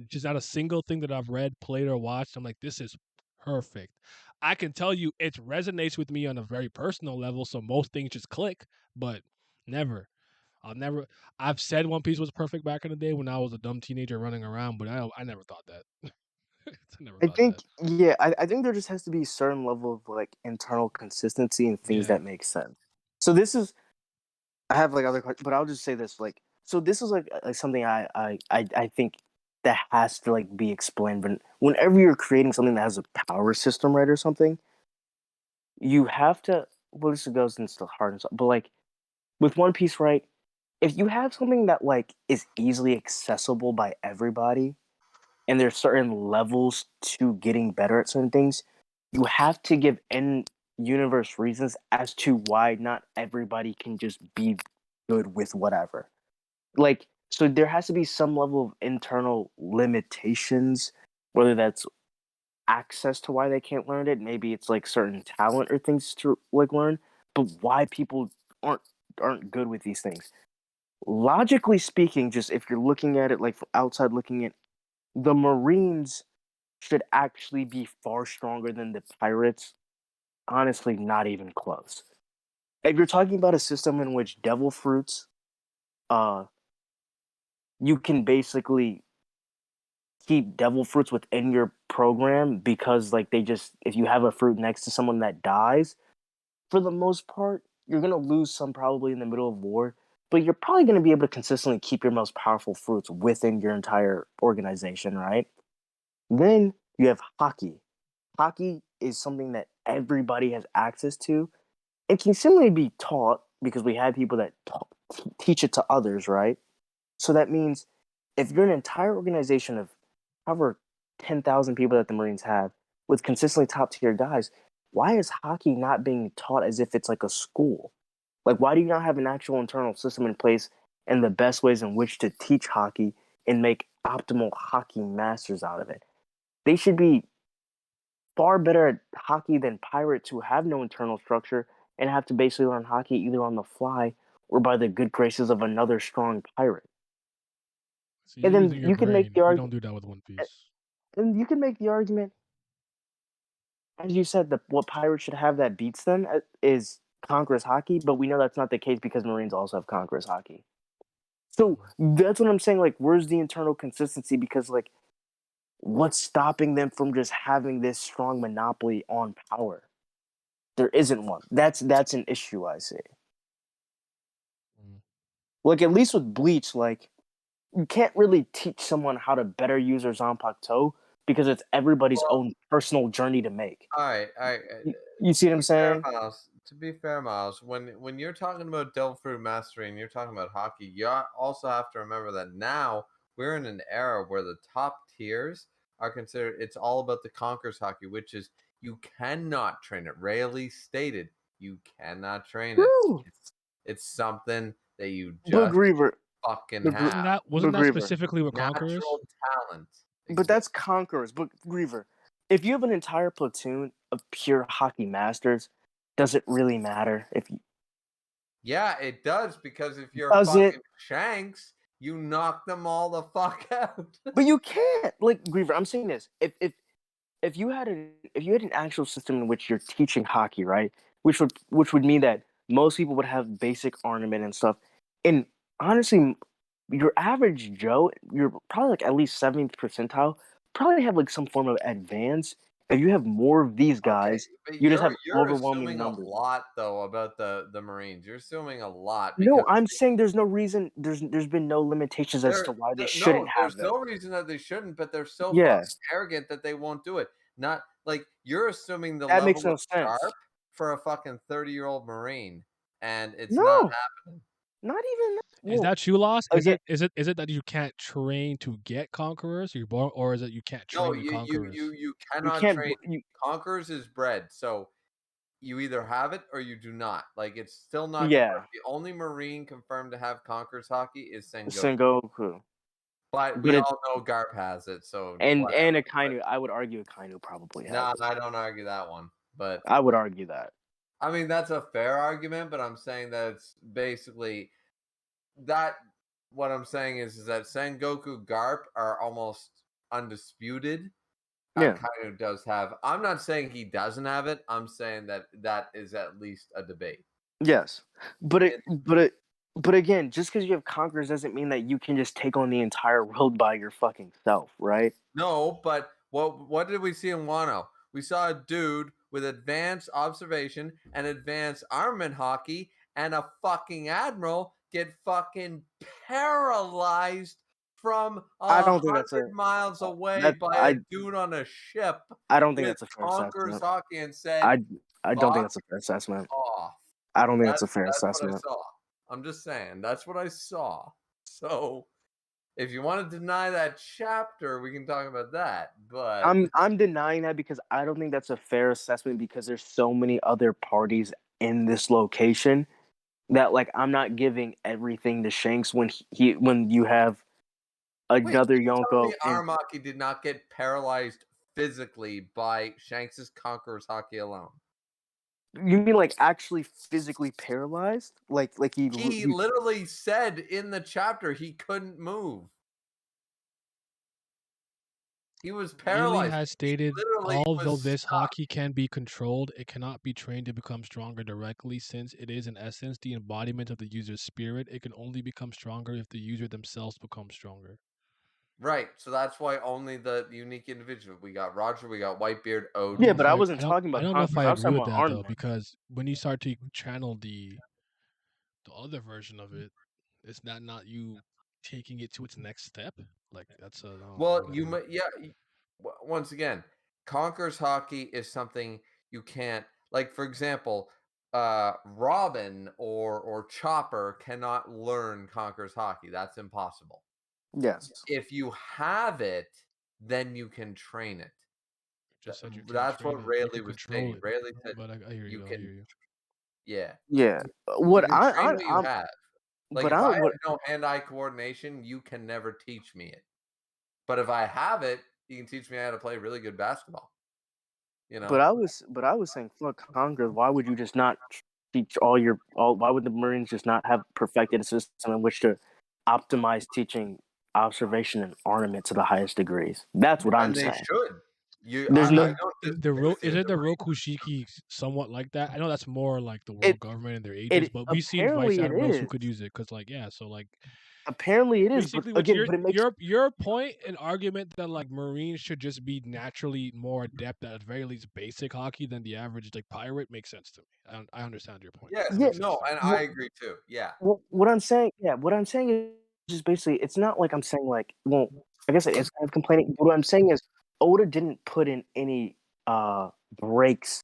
Just not a single thing that I've read, played, or watched. I'm like, this is perfect. I can tell you it resonates with me on a very personal level, so most things just click, but never. I'll never. I've said One Piece was perfect back in the day when I was a dumb teenager running around, but I never thought that. I never I thought think that. yeah, I think there just has to be a certain level of like internal consistency and things Yeah. that make sense. So this is I have like other questions, but I'll just say this like so this is like something I think that has to like be explained. But whenever you're creating something that has a power system, right, or something, you have to. Well, this goes into the hard and stuff, but like with One Piece, right? If you have something that like is easily accessible by everybody, and there's certain levels to getting better at certain things, you have to give in. universe reasons as to why not everybody can just be good with whatever. Like, so there has to be some level of internal limitations, whether that's access to why they can't learn it. Maybe it's like certain talent or things to like learn, but why people aren't aren't good with these things. Logically speaking, just if you're looking at it like from outside looking in, the Marines should actually be far stronger than the Pirates. Honestly, not even close. If you're talking about a system in which devil fruits, uh, you can basically keep devil fruits within your program because like they just if you have a fruit next to someone that dies, for the most part, you're gonna lose some probably in the middle of war, but you're probably gonna be able to consistently keep your most powerful fruits within your entire organization, right? Then you have hockey. Hockey is something that everybody has access to and can similarly be taught because we have people that teach it to others, right? So that means if you're an entire organization of however 10,000 people that the Marines have with consistently top tier guys, why is hockey not being taught as if it's like a school? Like, why do you not have an actual internal system in place and the best ways in which to teach hockey and make optimal hockey masters out of it? They should be far better at hockey than pirates who have no internal structure and have to basically learn hockey either on the fly or by the good graces of another strong pirate. So And you're using then your you can make brain. the We don't argument. do that with One Piece. And you can make the argument, as you said, that what pirates should have that beats them is Conqueror's hockey, but we know that's not the case because Marines also have Conqueror's hockey. So that's what I'm saying. Like, where's the internal consistency? Because like, what's stopping them from just having this strong monopoly on power? There isn't one. That's an issue I see. Mm. Like at least with Bleach, like you can't really teach someone how to better use their Zanpakuto because it's everybody's Well, own personal journey to make. all right. You see what I'm saying? To be fair, Miles, when you're talking about Devil Fruit Mastery and you're talking about hockey, you also have to remember that now we're in an era where the top tiers are considered. It's all about the Conquerors hockey, which is you cannot train it. Rarely stated, you cannot train it. Woo! It's something that you Book just Reaver. fucking Book, have. Wasn't Book that Reaver. specifically with Conquerors? Natural talent. But that's Conquerors. Book Reaver. If you have an entire platoon of pure hockey masters, does it really matter if you Yeah, it does because if you're does it? fucking Shanks, you knock them all the fuck out. But you can't. Like Griever, I'm saying this. If you had an actual system in which you're teaching hockey, right? Which would mean that most people would have basic ornament and stuff. And honestly, your average Joe, you're probably like at least 70th percentile, probably have like some form of advance. If you have more of these Okay, guys, but you just have you're overwhelming assuming a numbers. lot though about the Marines. You're assuming a lot because No, I'm saying there's no reason. There's been no limitations as to why they shouldn't no, have there's them. no reason that they shouldn't, but they're so Yeah, fucking arrogant that they won't do it. Not like you're assuming the that makes level no of sense. sharp for a fucking 30-year-old Marine, and it's not No, happening. not even. Is that you lost? Again, Is it that you can't train to get Conquerors? You're born, or is it you can't No, train the Conquerors? you you cannot can't. train. Conquerors is bred, so you either have it or you do not. Like it's still not Yeah, confirmed. The only Marine confirmed to have Conquerors hockey is Sengoku. Sengoku, But but we it all know Garp has it, so and whatever. Akainu. I would argue Akainu probably has Nah, it. I don't argue that one. But I would argue that. I mean that's a fair argument, but I'm saying that it's basically that what I'm saying is that Sengoku Garp are almost undisputed. Yeah. Akainu does have. I'm not saying he doesn't have it. I'm saying that that is at least a debate. Yes, but again, just because you have conquerors doesn't mean that you can just take on the entire world by your fucking self, right? No, but what did we see in Wano? We saw a dude with advanced observation and advanced armament hockey and a fucking admiral get fucking paralyzed from I don't think that's a 100 miles away that by a dude on a ship I don't think with that's a fair Conqueror's assessment. hockey and said, I I don't think "Fuck that's a fair assessment. off." I don't think That's that's a fair that's what I assessment. saw. I'm just saying that's what I saw. So If you want to deny that chapter, we can talk about that. But I'm denying that because I don't think that's a fair assessment because there's so many other parties in this location that like I'm not giving everything to Shanks when you have wait, another you tell Yonko me and Aramaki did not get paralyzed physically by Shanks's Conqueror's Hockey alone? you mean like actually physically paralyzed? Like He he literally said in the chapter he couldn't move. He was Neely paralyzed. has He stated, literally although was this stuck. hockey can be controlled, it cannot be trained to become stronger directly since it is in essence the embodiment of the user's spirit. It can only become stronger if the user themselves become stronger. Right. So that's why only the unique individual. We got Roger, we got Whitebeard, I Ode. don't yeah, know but if I I wasn't talking I about don't know if I Conquerors. I was agree talking with about that though, Armament. because when you start to channel the other version of it, it's not you taking it to its next step. Like that's a no, I Well, don't you agree. might, yeah. Once again, Conqueror's Hockey is something you can't, like. For example, Robin or Chopper cannot learn Conqueror's Hockey. That's impossible. Yes. If you have it, then you can train it. Just said you can't That's train what it. You Rayleigh can was control saying. it. Rayleigh said But I hear you you. I can, hear you. yeah, Yeah. you What can train what you I'm have. Like but if I I have what no hand-eye coordination, you can never teach me it. But if I have it, you can teach me how to play really good basketball. You know? but I was saying fuck Conquerors. Why would you just not teach all? Why would the Marines just not have perfected a system in which to optimize teaching observation and armament to the highest degrees? That's what I'm And they saying. should. There's I no Isn't don't the disagree real with you. isn't the real Kushiki somewhat like that? I know that's more like the it world government and their agents, it but we've seen vice apparently it admirals who is. could use it because, like, yeah, so like Apparently it is, but basically, what again, but it makes your point and argument that like Marines should just be naturally more adept at very least basic hockey than the average like pirate makes sense to me. I understand your point. Yes, That yeah. makes sense no, to me. and I agree too. Yeah. What I'm saying, yeah, what I'm saying is just basically, it's not like I'm saying like, well, I guess it's kind of complaining. But what I'm saying is, Oda didn't put in any breaks,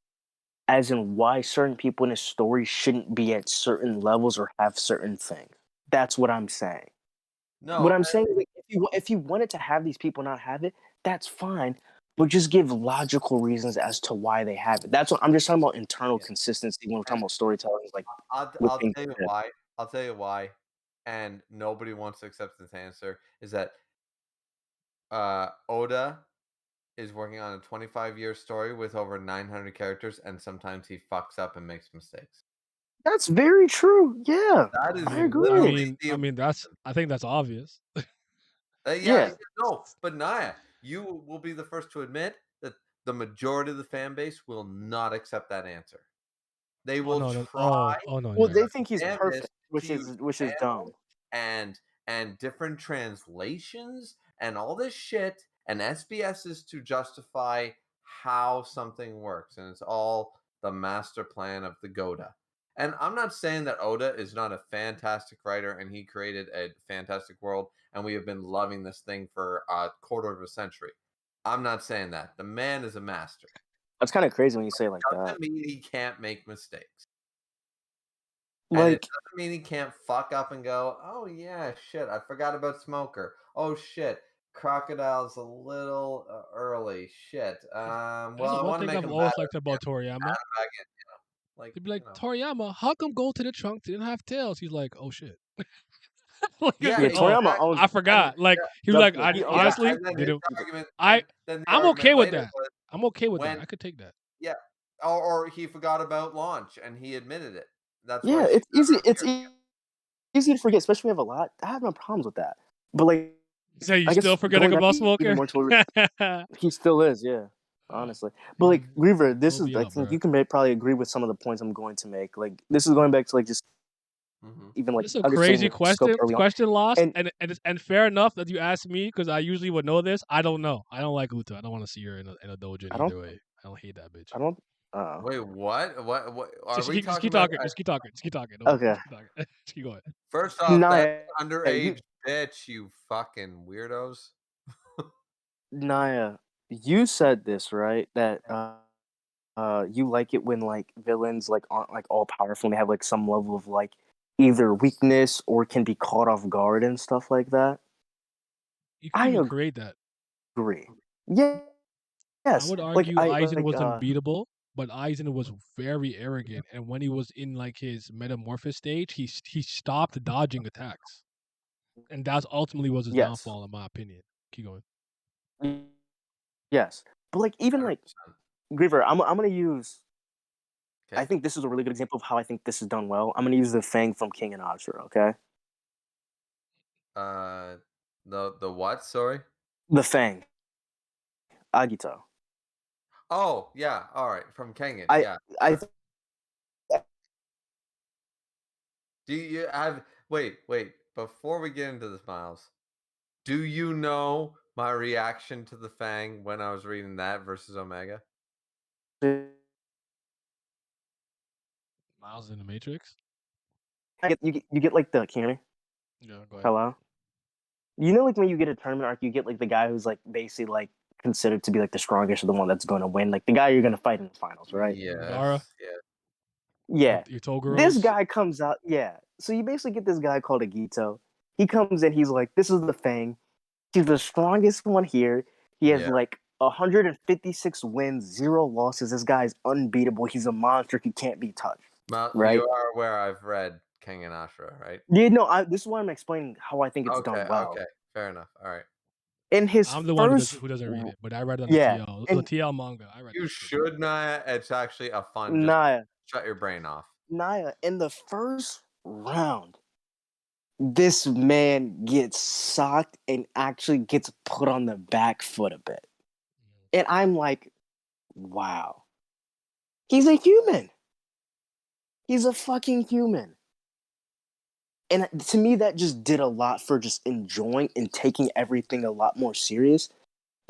as in why certain people in his story shouldn't be at certain levels or have certain things. That's what I'm saying. What No, I'm saying is, like, if you wanted to have these people not have it, that's fine. But just give logical reasons as to why they have it. That's what I'm just talking about internal yeah. consistency when we're talking And about storytelling, like with I'll things tell you like that. why. I'll tell you why. And nobody wants to accept this answer is that Oda is working on a 25-year story with over 900 characters, and sometimes he fucks up and makes mistakes. That's very true. Yeah, That I is I mean, agree. I think that's obvious. Yeah, Yeah, no, but Naya, you will be the first to admit that the majority of the fan base will not accept that answer. They Oh will no, no. try Oh no, well, yeah. they think he's understand this perfect, to use which is dumb. channels and different translations and all this shit and SBSs to justify how something works, and it's all the master plan of the Goda. And I'm not saying that Oda is not a fantastic writer and he created a fantastic world and we have been loving this thing for a quarter of a century. I'm not saying that. The man is a master. That's kind of crazy when you say it like that. Doesn't mean he can't make mistakes. And it Like, doesn't mean he can't fuck up and go, oh yeah, shit, I forgot about Smoker. Oh shit, Crocodile's a little early. Shit. That's Well, I one want to thing make I've him always better. liked about Toriyama. Back in, like They'd be like, Toriyama, how come Go to the Trunk didn't have tails? He's like, oh shit. Like, yeah, yeah, like, oh, Toriyama exactly. owns I And forgot. Like he was Yup, like, I he owns yeah, that. honestly and then didn't. the I'm okay argument with later that. was I'm okay with that. when I could take that. yeah, or he forgot about launch and he admitted it. That's why Yeah, she it's easy. never It's appeared. easy to forget, especially when we have a lot. I have no problems with that. But like, So you I still guess forgetting going back about even Smoker? more to he still is, yeah, honestly. But like, He'll Reaver, this is be I up, think bro. you can probably agree with some of the points I'm going to make. Like, this is going back to like just Mm-hmm. even like This is a understanding crazy the scope question. early on. Question lost, And and fair enough that you asked me because I usually would know this. I don't know. I don't like Uta. I don't want to see her in a doujin I don't, either way. I don't hate that bitch. I don't. Wait, what? What? Are Just we just talking keep about? talking. Just keep talking. Just keep talking. Don't worry. Okay, Just keep talking. Just keep going. First off, that's Naya, underage bitch, you fucking weirdos. Naya, you said this right that you like it when like villains like aren't like all powerful and they have like some level of like either weakness or can be caught off guard and stuff like that. You could I even create that. agree. Yeah, I yes. would Like argue I Aizen like was unbeatable, but Aizen was very arrogant, and when he was in like his metamorphosis stage, he stopped dodging attacks, and that's ultimately was his yes. downfall, in my opinion. Keep going. Yes. But like even like 100%. Griever, I'm gonna use I Okay. think this is a really good example of how I think this is done well. I'm gonna use the Fang from King and Ashura, okay? The what? Sorry. The Fang, Agito. Oh yeah. All right. From Kengan. I Yeah. I Do you have? Wait. Before we get into this, Miles, do you know my reaction to the Fang when I was reading that versus Omega? Miles in the Matrix. you get like the can you hear me? Yeah, go ahead. Hello? You know like when you get a tournament arc, you get like the guy who's like basically like considered to be like the strongest or the one that's gonna win, like the guy you're gonna fight in the finals, right? Madara, Yes. Yeah. Yeah. your This Togeros. guy comes out, yeah. So you basically get this guy called Agito. He comes in, he's like, this is the Fang. He's the strongest one here. He has Yeah. like 156 wins, 0 losses. This guy's unbeatable. He's a monster. He can't be touched. Right? You are aware I've read King and Ashura, right? Yeah, no, this is why I'm explaining how I think it's Okay. done well. Okay. Fair enough. All right. In his I'm the one first, who doesn't read it, but I read it on yeah, the TL, the and TL manga. I read You that shit. should not. It's actually a fun. Just Naya, shut your brain off. in the first round, this man gets socked and actually gets put on the back foot a bit. And I'm like, wow. He's a human. He's a fucking human. And to me, that just did a lot for just enjoying and taking everything a lot more serious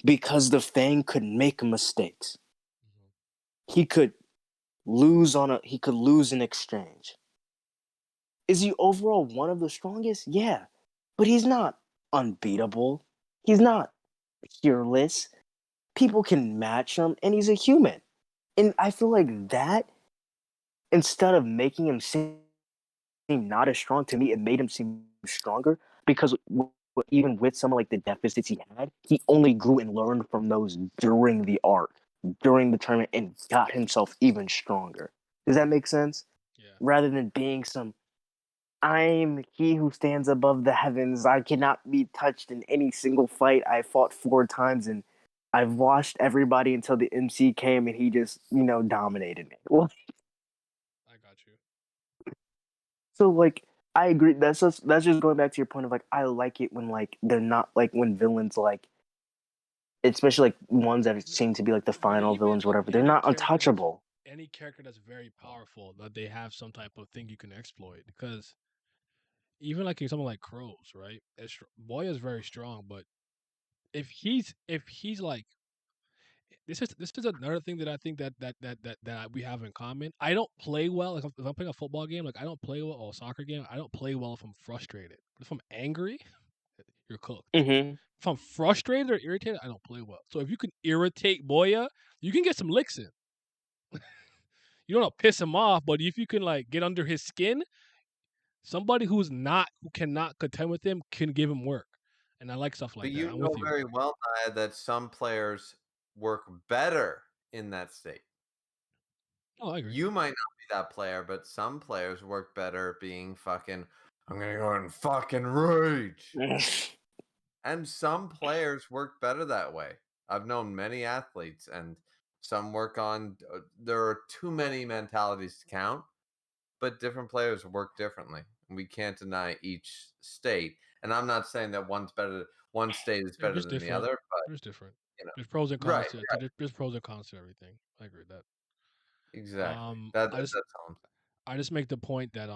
because the Fang could make mistakes. He could he could lose an exchange. Is he overall one of the strongest? Yeah. But he's not unbeatable. He's not peerless. People can match him, and he's a human. And I feel like that, instead of making him seem not as strong, to me, it made him seem stronger because even with some of like the deficits he had, he only grew and learned from those during the arc, during the tournament, and got himself even stronger. Does that make sense? Yeah. Rather than being some, I'm he who stands above the heavens. I cannot be touched in any single fight. I fought 4 times and I've washed everybody until the MC came and he just, dominated me. Well, I got you. so like I agree. That's just going back to your point of like I like it when like they're not like when villains like, especially like ones that seem to be like the final villains, whatever. They're not untouchable. Any character that's very powerful, that they have some type of thing you can exploit. Because even like someone like Crows, right? Boy is very strong, but if he's like, this is another thing that I think that we have in common. I don't play well. Like if I'm playing a football game, like I don't play well, or a soccer game. I don't play well if I'm frustrated. But if I'm angry, you're cooked. Mm-hmm. If I'm frustrated or irritated, I don't play well. So if you can irritate Boya, you can get some licks in. You don't want to piss him off, but if you can like get under his skin, somebody who cannot contend with him can give him work. And I like stuff But like that. you I'm know with you. very well, Naya, that some players work better in that state. Oh, I agree. You might not be that player, but some players work better being fucking. I'm gonna go and fucking rage. And some players work better that way. I've known many athletes, and some work on. There are too many mentalities to count, but different players work differently. We can't deny each state. And I'm not saying that one state is They're better just than the different. other, but There's different. you know, There's pros and right, cons to right, there's pros and cons to everything. I agree with that. exactly. That's all I'm saying. I just make the point that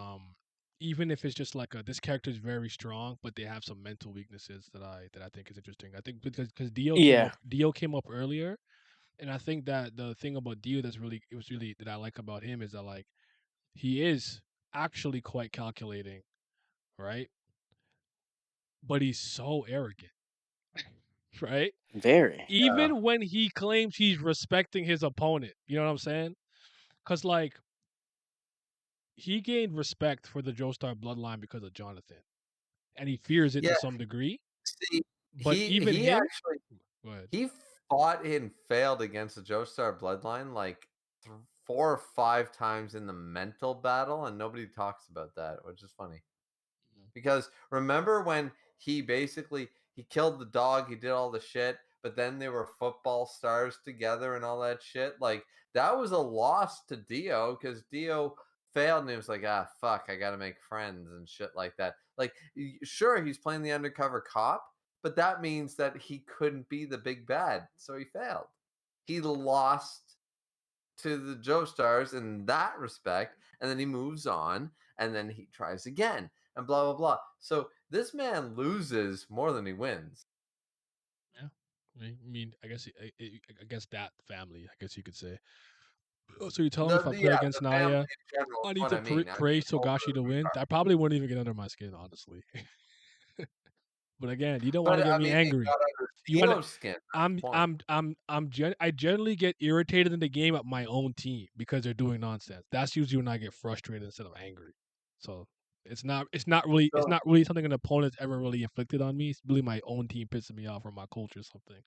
even if it's just like this character is very strong, but they have some mental weaknesses that I think is interesting. I think because Yeah. Dio came up earlier, and I think that the thing about Dio that I like about him is that like he is actually quite calculating, right? But he's so arrogant, right? Very. Even when he claims he's respecting his opponent, you know what I'm saying? Because like he gained respect for the Joestar bloodline because of Jonathan, and he fears it Yeah. to some degree. See, But even he him, actually go ahead. he fought and failed against the Joestar bloodline like 4 or 5 times in the mental battle, and nobody talks about that, which is funny. Because remember when he basically he killed the dog, he did all the shit, but then they were football stars together and all that shit. Like that was a loss to Dio because Dio failed and he was like, ah, fuck, I gotta make friends and shit like that. Like, sure, he's playing the undercover cop, but that means that he couldn't be the big bad, so he failed. He lost to the Joestars in that respect, and then he moves on, and then he tries again, and blah blah blah. So this man loses more than he wins. Yeah. I mean, I guess against that family, I guess you could say. Oh, so you're telling me if I play Yeah, against the family Naya, in general I is need what to I mean. I'm praise just Togashi to overly win? hard. That probably wouldn't even get under my skin, honestly. But again, you don't want But to get I me mean, it angry. got under You want to. Dio's skin. That's the point. I generally get irritated in the game at my own team because they're doing nonsense. That's usually when I get frustrated instead of angry. So it's So, not really something an opponent's ever really inflicted on me. It's really my own team pissing me off or my culture or something.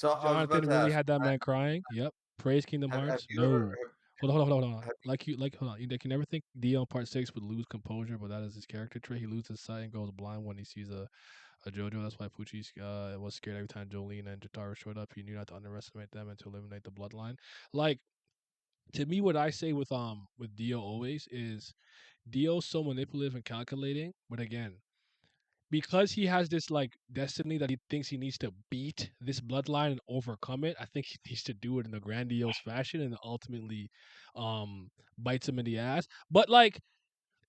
so I was about Jonathan to really ask, had that man crying. Yep. Praise Kingdom have Hearts. you ever? No. Hold on. Have, Hold on. You can never think Dio Part 6 would lose composure, but that is his character trait. He loses sight and goes blind when he sees a JoJo. That's why Pucci was scared every time Jolene and Jotaro showed up. He knew not to underestimate them and to eliminate the bloodline. Like, to me, what I say with Dio always is Dio's so manipulative and calculating, but again, because he has this like destiny that he thinks he needs to beat this bloodline and overcome it, I think he needs to do it in a grandiose fashion and ultimately bites him in the ass. But like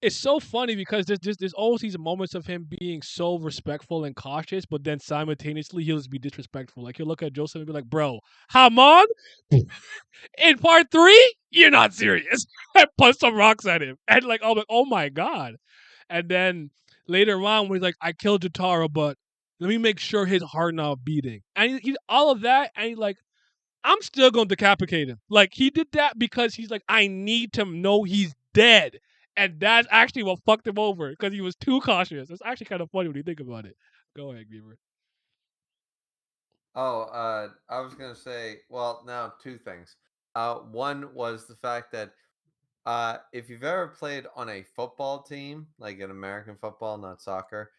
it's so funny because there's always these moments of him being so respectful and cautious, but then simultaneously he'll just be disrespectful. Like he'll look at Joseph and be like, "Bro, Hamon in part 3, you're not serious." I punch some rocks at him, and like, I'm like, "Oh my god!" And then later on, when he's like, "I killed Jotaro, but let me make sure his heart not beating," and he all of that, and he's like, I'm still going to decapitate him. Like he did that because he's like, I need to know he's dead, and that's actually what fucked him over because he was too cautious. It's actually kind of funny when you think about it. Go ahead, Beaver. I was gonna say, well, now two things. One was the fact that if you've ever played on a football team, like an American football, not soccer,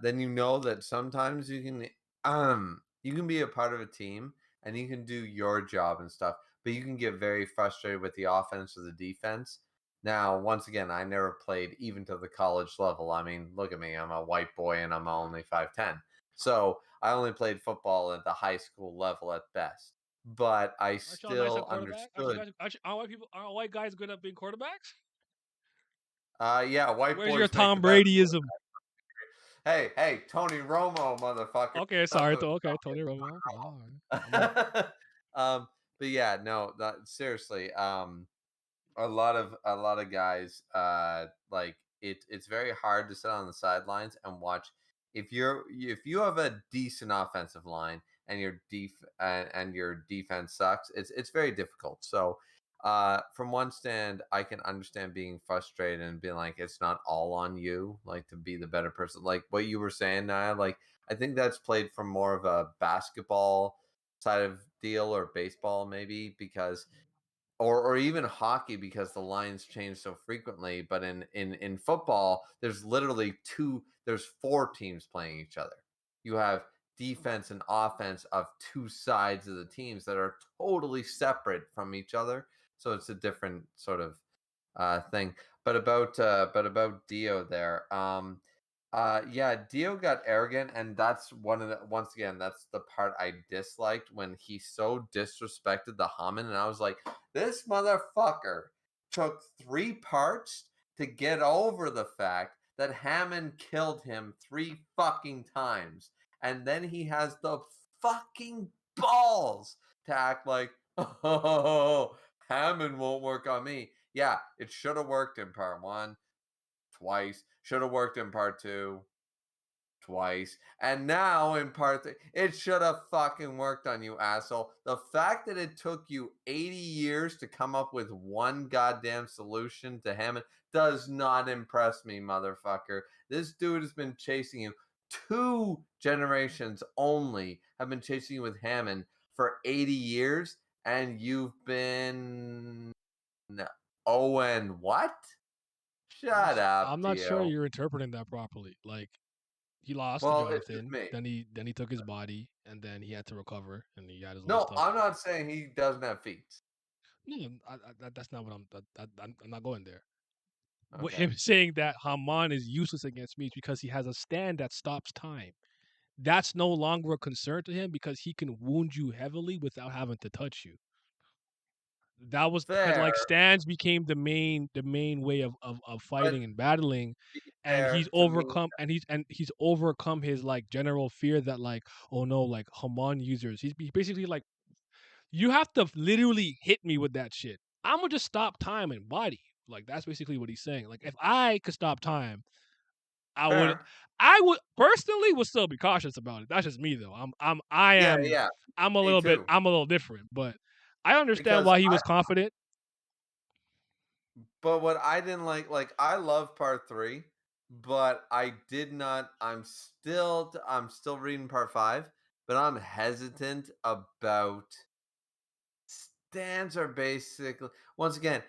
then you know that sometimes you can be a part of a team and you can do your job and stuff, but you can get very frustrated with the offense or the defense. Now, once again, I never played even to the college level. I mean, look at me, I'm a white boy and I'm only 5'10". So I only played football at the high school level at best. But I Aren't y'all nice at still quarterback? understood. Aren't white guys good at being quarterbacks? Yeah, white Where's your boys make the Tom best. Bradyism? Hey, Tony Romo, motherfucker. Okay, sorry. Okay, Tony Romo. All right. I'm a, But yeah, no, seriously. A lot of guys, like it's very hard to sit on the sidelines and watch. If you have a decent offensive line and and your defense sucks, it's very difficult. So from one stand, I can understand being frustrated and being like, it's not all on you, like to be the better person. Like what you were saying, Naya, like I think that's played from more of a basketball side of deal or baseball maybe because or even hockey because the lines change so frequently. But in football, there's four teams playing each other. You have defense and offense of two sides of the teams that are totally separate from each other. So it's a different sort of thing. But about Dio there, yeah, Dio got arrogant, and that's one of the once again that's the part I disliked when he so disrespected the Hammond, and I was like, this motherfucker took 3 parts to get over the fact that Hammond killed him 3 fucking times, and then he has the fucking balls to act like, oh, Hammond won't work on me. Yeah, it should have worked in part 1 twice. Should have worked in part 2 twice. And now in part 3, it should have fucking worked on you, asshole. The fact that it took you 80 years to come up with one goddamn solution to Hammond does not impress me, motherfucker. This dude has been chasing you 2 generations only have been chasing you with Hammond for 80 years, and you've been Owen what? Shut up, I'm not sure Dio. you're interpreting that properly. Like he lost to Well, it's just Jonathan, me. then he took his body, and then he had to recover, and he had his own No, stuff. I'm not saying he doesn't have feet. No, that's not what I'm not going there. With Okay. him saying that Haman is useless against me is because he has a stand that stops time. That's no longer a concern to him because he can wound you heavily without having to touch you. That was because Fair, like stands became the main way of but fighting and battling, be and fair to me. he's overcome his like general fear that like, oh no, like Haman users. He's basically like, you have to literally hit me with that shit. I'm gonna just stop time and body. Like that's basically what he's saying. Like if I could stop time, I would Fair. I would personally would still be cautious about it. That's just me though. Yeah, yeah, me too. I'm a little different, but I understand Because why he was confident. But what I didn't like, I love part 3, but I did not. I'm still reading part 5, but I'm hesitant about stands are basically once again.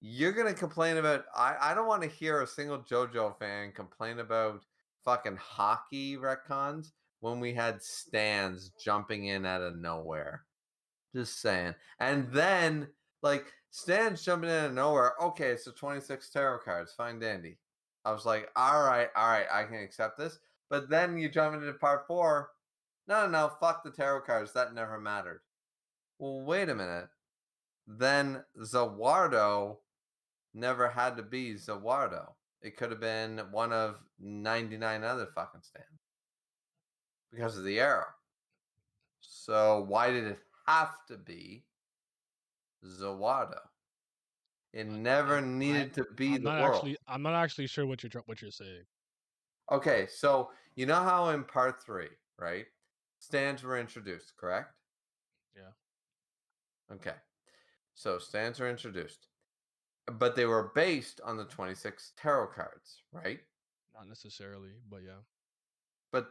You're gonna complain about. I don't want to hear a single JoJo fan complain about fucking hockey retcons when we had stands jumping in out of nowhere. Just saying. And then, like, Stan's jumping in out of nowhere. Okay, it's the 26 tarot cards. Fine, dandy. I was like, all right, I can accept this. But then you jump into part 4. No, fuck the tarot cards. That never mattered. Well, wait a minute. Then Zawardo never had to be Zawardo. It could have been one of 99 other fucking stands because of the arrow. So why did it have to be Zawardo? It I, never I needed to be the world. I'm not actually sure what you're saying. Okay, so you know how in part 3, right? Stands were introduced, correct? Yeah, Okay. So stands were introduced. But they were based on the 26 tarot cards, right? not necessarily, but yeah. But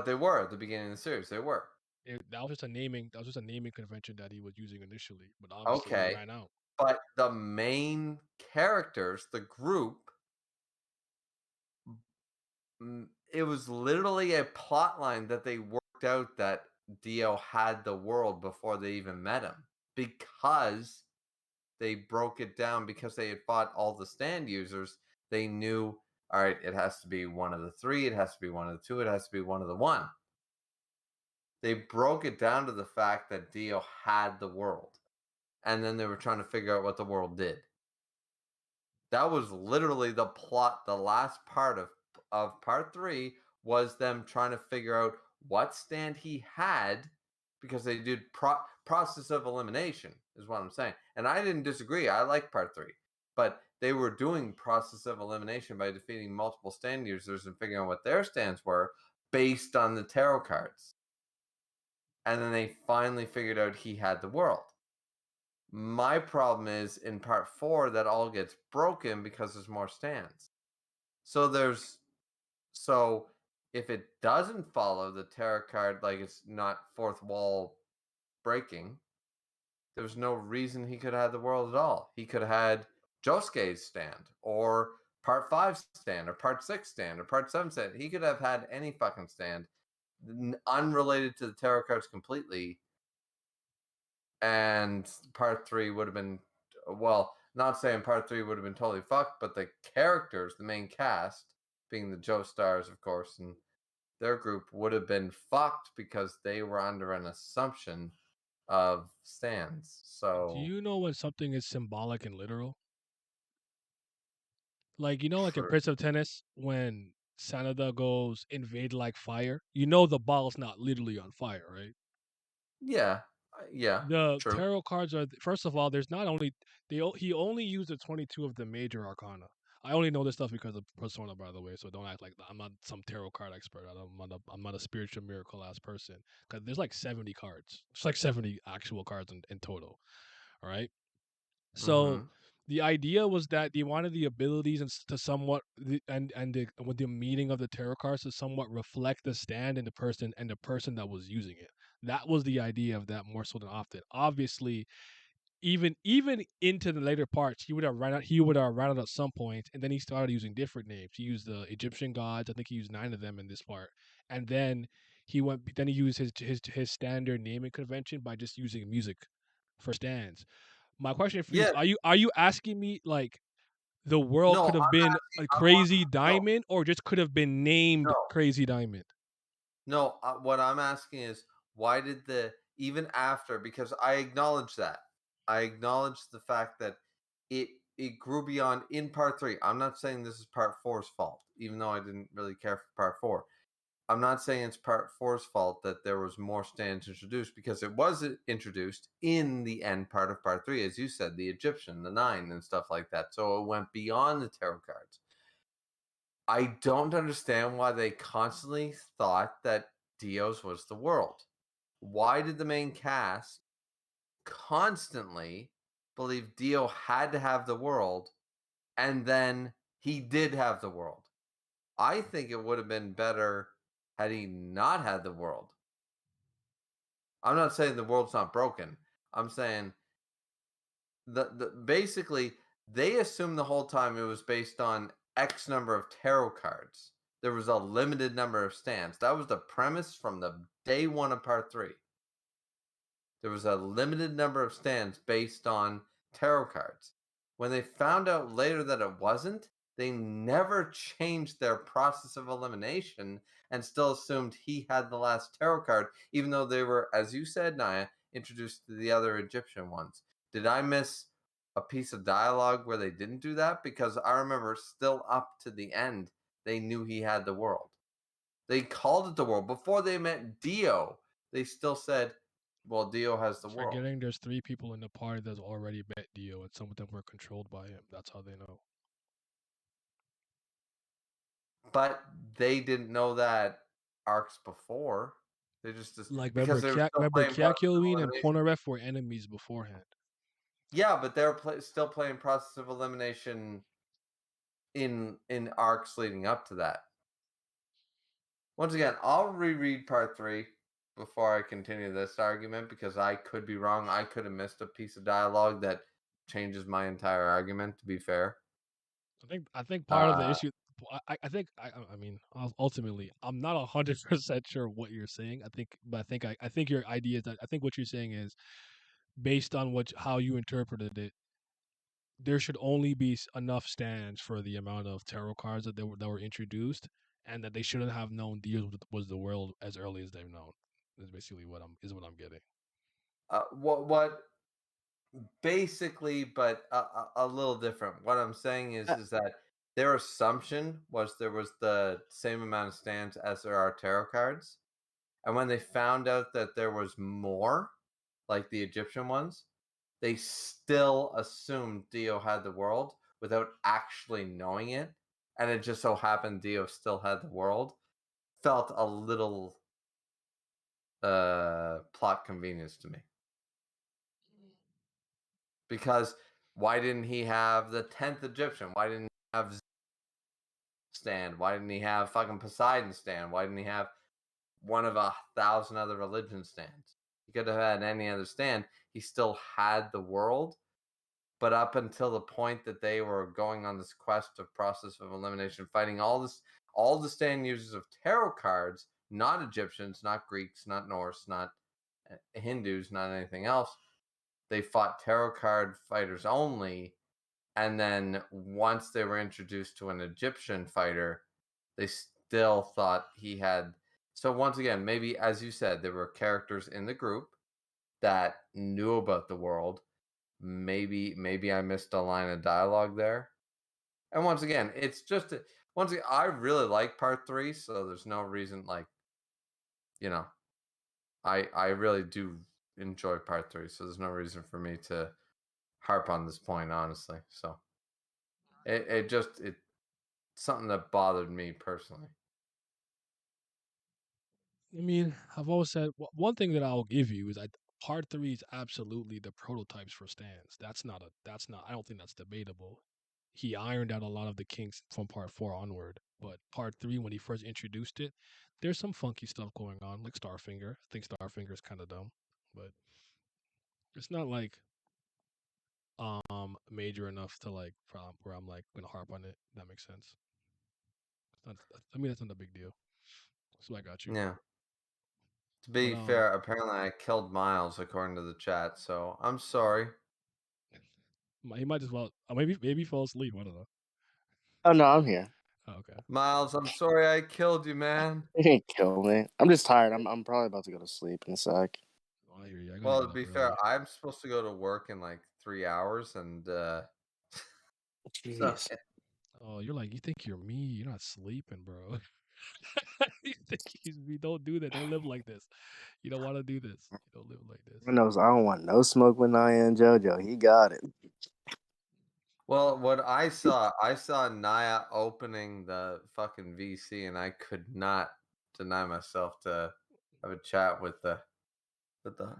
they were at the beginning of the series. They were. That was just a naming convention that he was using initially, but obviously he Okay. ran out. But the main characters, the group, it was literally a plot line that they worked out that Dio had the world before they even met him because they broke it down because they had fought all the stand users. They knew, all right, it has to be one of the 3, it has to be one of the 2, it has to be one of the 1. They broke it down to the fact that Dio had the world, and then they were trying to figure out what the world did. That was literally the plot. The last part of part 3 was them trying to figure out what stand he had because they did process of elimination is what I'm saying. And I didn't disagree. I like part 3. But they were doing process of elimination by defeating multiple stand users and figuring out what their stands were based on the tarot cards. And then they finally figured out he had the world. My problem is in part 4 that all gets broken because there's more stands. So so if it doesn't follow the tarot card, like it's not fourth wall breaking, there's no reason he could have had the world at all. He could have had Josuke's stand or part 5 stand or part 6 stand or part 7 stand. He could have had any fucking stand unrelated to the tarot cards completely, and part 3 would have been, well, not saying part 3 would have been totally fucked, but the characters, the main cast, being the Joe Stars, of course, and their group would have been fucked because they were under an assumption of stands. Do So you know when something is symbolic and literal? Like like in true. Prince of Tennis, when Sanada goes invade like fire, you know the ball's not literally on fire, right? Yeah. Yeah. The True. tarot cards are first of all, there's not only he only used the 22 of the major arcana. I only know this stuff because of Persona, by the way. So don't act like I'm not some tarot card expert. I'm not a spiritual miracle ass person. Because there's like 70 cards. It's like 70 actual cards in total. All right. So Mm-hmm. The idea was that they wanted the abilities to somewhat with the meaning of the tarot cards to somewhat reflect the stand and the person that was using it. That was the idea of that more so than often. Obviously, even into the later parts, he would have ran out at some point, and then he started using different names. He used the Egyptian gods. I think he used 9 of them in this part, and then he used his standard naming convention by just using music for stands. My question for you is: Yeah, Are you asking me like the world no, could have been a I want Crazy no, Diamond, or just could have been named no, Crazy Diamond? no. What I'm asking is, why did the even after? Because I acknowledge that. I acknowledge the fact that it grew beyond in part three. I'm not saying this is part four's fault, even though I didn't really care for part four. I'm not saying it's part four's fault that there was more stands introduced, because it was introduced in the end part of part three, as you said, the Egyptian, the 9, and stuff like that. So it went beyond the tarot cards. I don't understand why they constantly thought that Dios was the world. Why did the main cast constantly believe Dio had to have the world, and then he did have the world? I think it would have been better had he not had the world. I'm not saying the world's not broken. I'm saying the basically they assumed the whole time it was based on X number of tarot cards. There was a limited number of stands. That was the premise from the day one of part three. There was a limited number of stands based on tarot cards. When they found out later that it wasn't, they never changed their process of elimination and still assumed he had the last tarot card, even though they were, as you said, Naya, introduced to the other Egyptian ones. Did I miss a piece of dialogue where they didn't do that? Because I remember still up to the end, they knew he had the world. They called it the world. Before they met Dio, they still said, well, Dio has the world. Forgetting there's 3 people in the party that's already met Dio, and some of them were controlled by him. That's how they know. But they didn't know that arcs before. They just Like because they were still remember playing process of Kyakuin and elimination. Polnareff were enemies beforehand. Yeah, but they're still playing process of elimination in arcs leading up to that. Once again, I'll reread part three before I continue this argument, because I could be wrong. I could have missed a piece of dialogue that changes my entire argument. To be fair, I think part of the uh, issue. I mean, ultimately, I'm not 100% sure what you're saying. I think your idea is that I think what you're saying is based on how you interpreted it. There should only be enough stands for the amount of tarot cards that were introduced, and that they shouldn't have known Dios was the world as early as they've known. Is basically what I'm getting. what basically, but a little different. What I'm saying Uh, is that their assumption was there was the same amount of stands as there are tarot cards, and when they found out that there was more, like the Egyptian ones, they still assumed Dio had the world without actually knowing it, and it just so happened Dio still had the world. Felt a little plot convenience to me, because why didn't he have the 10th Egyptian? Why didn't he have stand? Why didn't he have fucking Poseidon stand? Why didn't he have one of 1,000 other religion stands? He could have had any other stand. He still had the world. But up until the point that they were going on this quest of process of elimination, fighting all the stand users of tarot cards, not Egyptians, not Greeks, not Norse, not Hindus, not anything else. They fought tarot card fighters only. And then once they were introduced to an Egyptian fighter, they still thought he had. So once again, maybe as you said, there were characters in the group that knew about the world. Maybe I missed a line of dialogue there. And once again, it's just once again, I really like part three, so there's no reason, like, you know, I really do enjoy part three, so there's no reason for me to harp on this point, honestly. So it something that bothered me personally. I mean, I've always said one thing that I'll give you is Part 3 is absolutely the prototypes for stands. That's not. I don't think that's debatable. He ironed out a lot of the kinks from part 4 onward. But part 3, when he first introduced it, there's some funky stuff going on, like Starfinger. I think Starfinger is kind of dumb, but it's not like major enough to like where I'm like gonna harp on it. That makes sense. I mean, that's not a big deal. So I got you. Yeah. To But be fair, apparently I killed Miles according to the chat, so I'm sorry. he might just well maybe he fell asleep. I don't know. Oh no, I'm here. Oh, okay. Miles, I'm sorry I killed you, man. You can't kill me. I'm just tired. I'm probably about to go to sleep in a sec. Oh, I hear you. I gotta Well, get to up be fair, early. I'm supposed to go to work in like 3 hours, and so Jeez. Oh, you're like, you think you're me? You're not sleeping, bro. You think he's me? Don't do that. Don't live like this. You don't want to do this. You don't live like this. Who knows? I don't want no smoke with Naya and JoJo. He got it. well, what I saw Naya opening the fucking VC, and I could not deny myself to have a chat with with the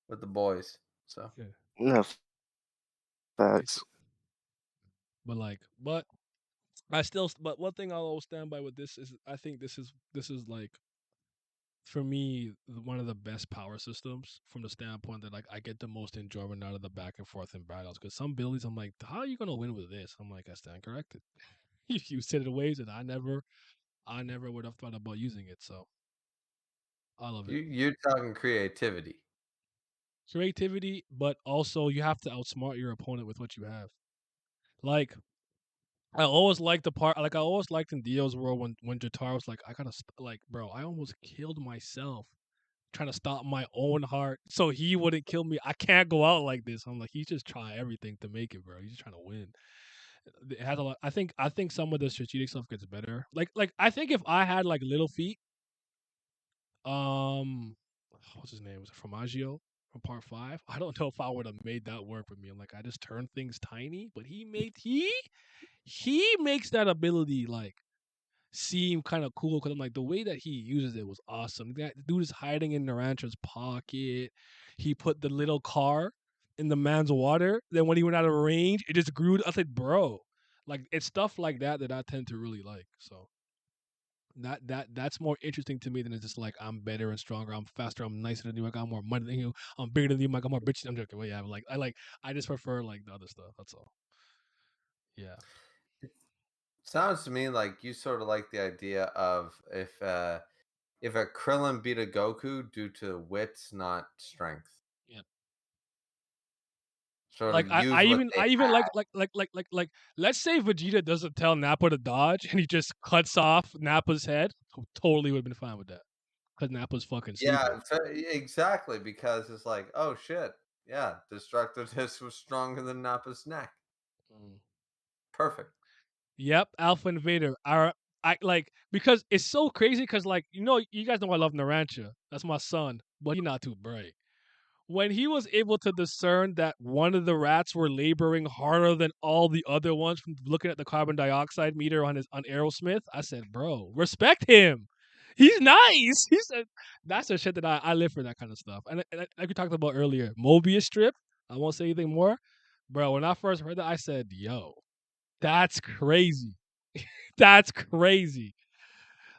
with the boys. So Yeah. No facts. But I still, but one thing I'll always stand by with this is I think this is like for me one of the best power systems from the standpoint that like I get the most enjoyment out of the back and forth in battles because some abilities I'm like, how are you gonna win with this? I'm like, I stand corrected. You said it in ways that I never would have thought about using it. So I love it. you're talking creativity. Creativity, but also you have to outsmart your opponent with what you have. Like I always liked the part, like I always liked in Dio's world when Jotaro was like, I gotta like, bro, I almost killed myself trying to stop my own heart so he wouldn't kill me. I can't go out like this. I'm like, he's just trying everything to make it, bro. He's just trying to win. It has a lot. I think some of the strategic stuff gets better. Like I think if I had like little feet, what's his name? Was it Formaggio from part 5? I don't know if I would have made that work with me. I'm like, I just turned things tiny, but he makes that ability like seem kind of cool because I'm like the way that he uses it was awesome. That dude is hiding in Narancha's pocket. He put the little car in the man's water. Then when he went out of range, it just grew. I said, bro, like it's stuff like that that I tend to really like. So that's more interesting to me than it's just like I'm better and stronger, I'm faster, I'm nicer than you, I got more money than you, I'm bigger than you, I got more bitches. I'm joking. Well, yeah, but I just prefer like the other stuff. That's all. Yeah. Sounds to me like you sort of like the idea of if a Krillin beat a Goku due to wits, not strength. Yeah. Sort of use what they I even have. like let's say Vegeta doesn't tell Nappa to dodge and he just cuts off Nappa's head. Totally would have been fine with that because Nappa's fucking Yeah, stupid. exactly. Because it's like, oh shit, yeah, Destructiveness was stronger than Nappa's neck. Mm. Perfect. Yep, Alpha Invader. I like because it's so crazy because like you guys know I love Narancha. That's my son, but he's not too bright. When he was able to discern that one of the rats were laboring harder than all the other ones from looking at the carbon dioxide meter on Aerosmith, I said, bro, respect him. He's nice. He said that's the shit that I live for that kind of stuff. And like we talked about earlier, Mobius strip. I won't say anything more. Bro, when I first heard that, I said, yo, that's crazy. That's crazy.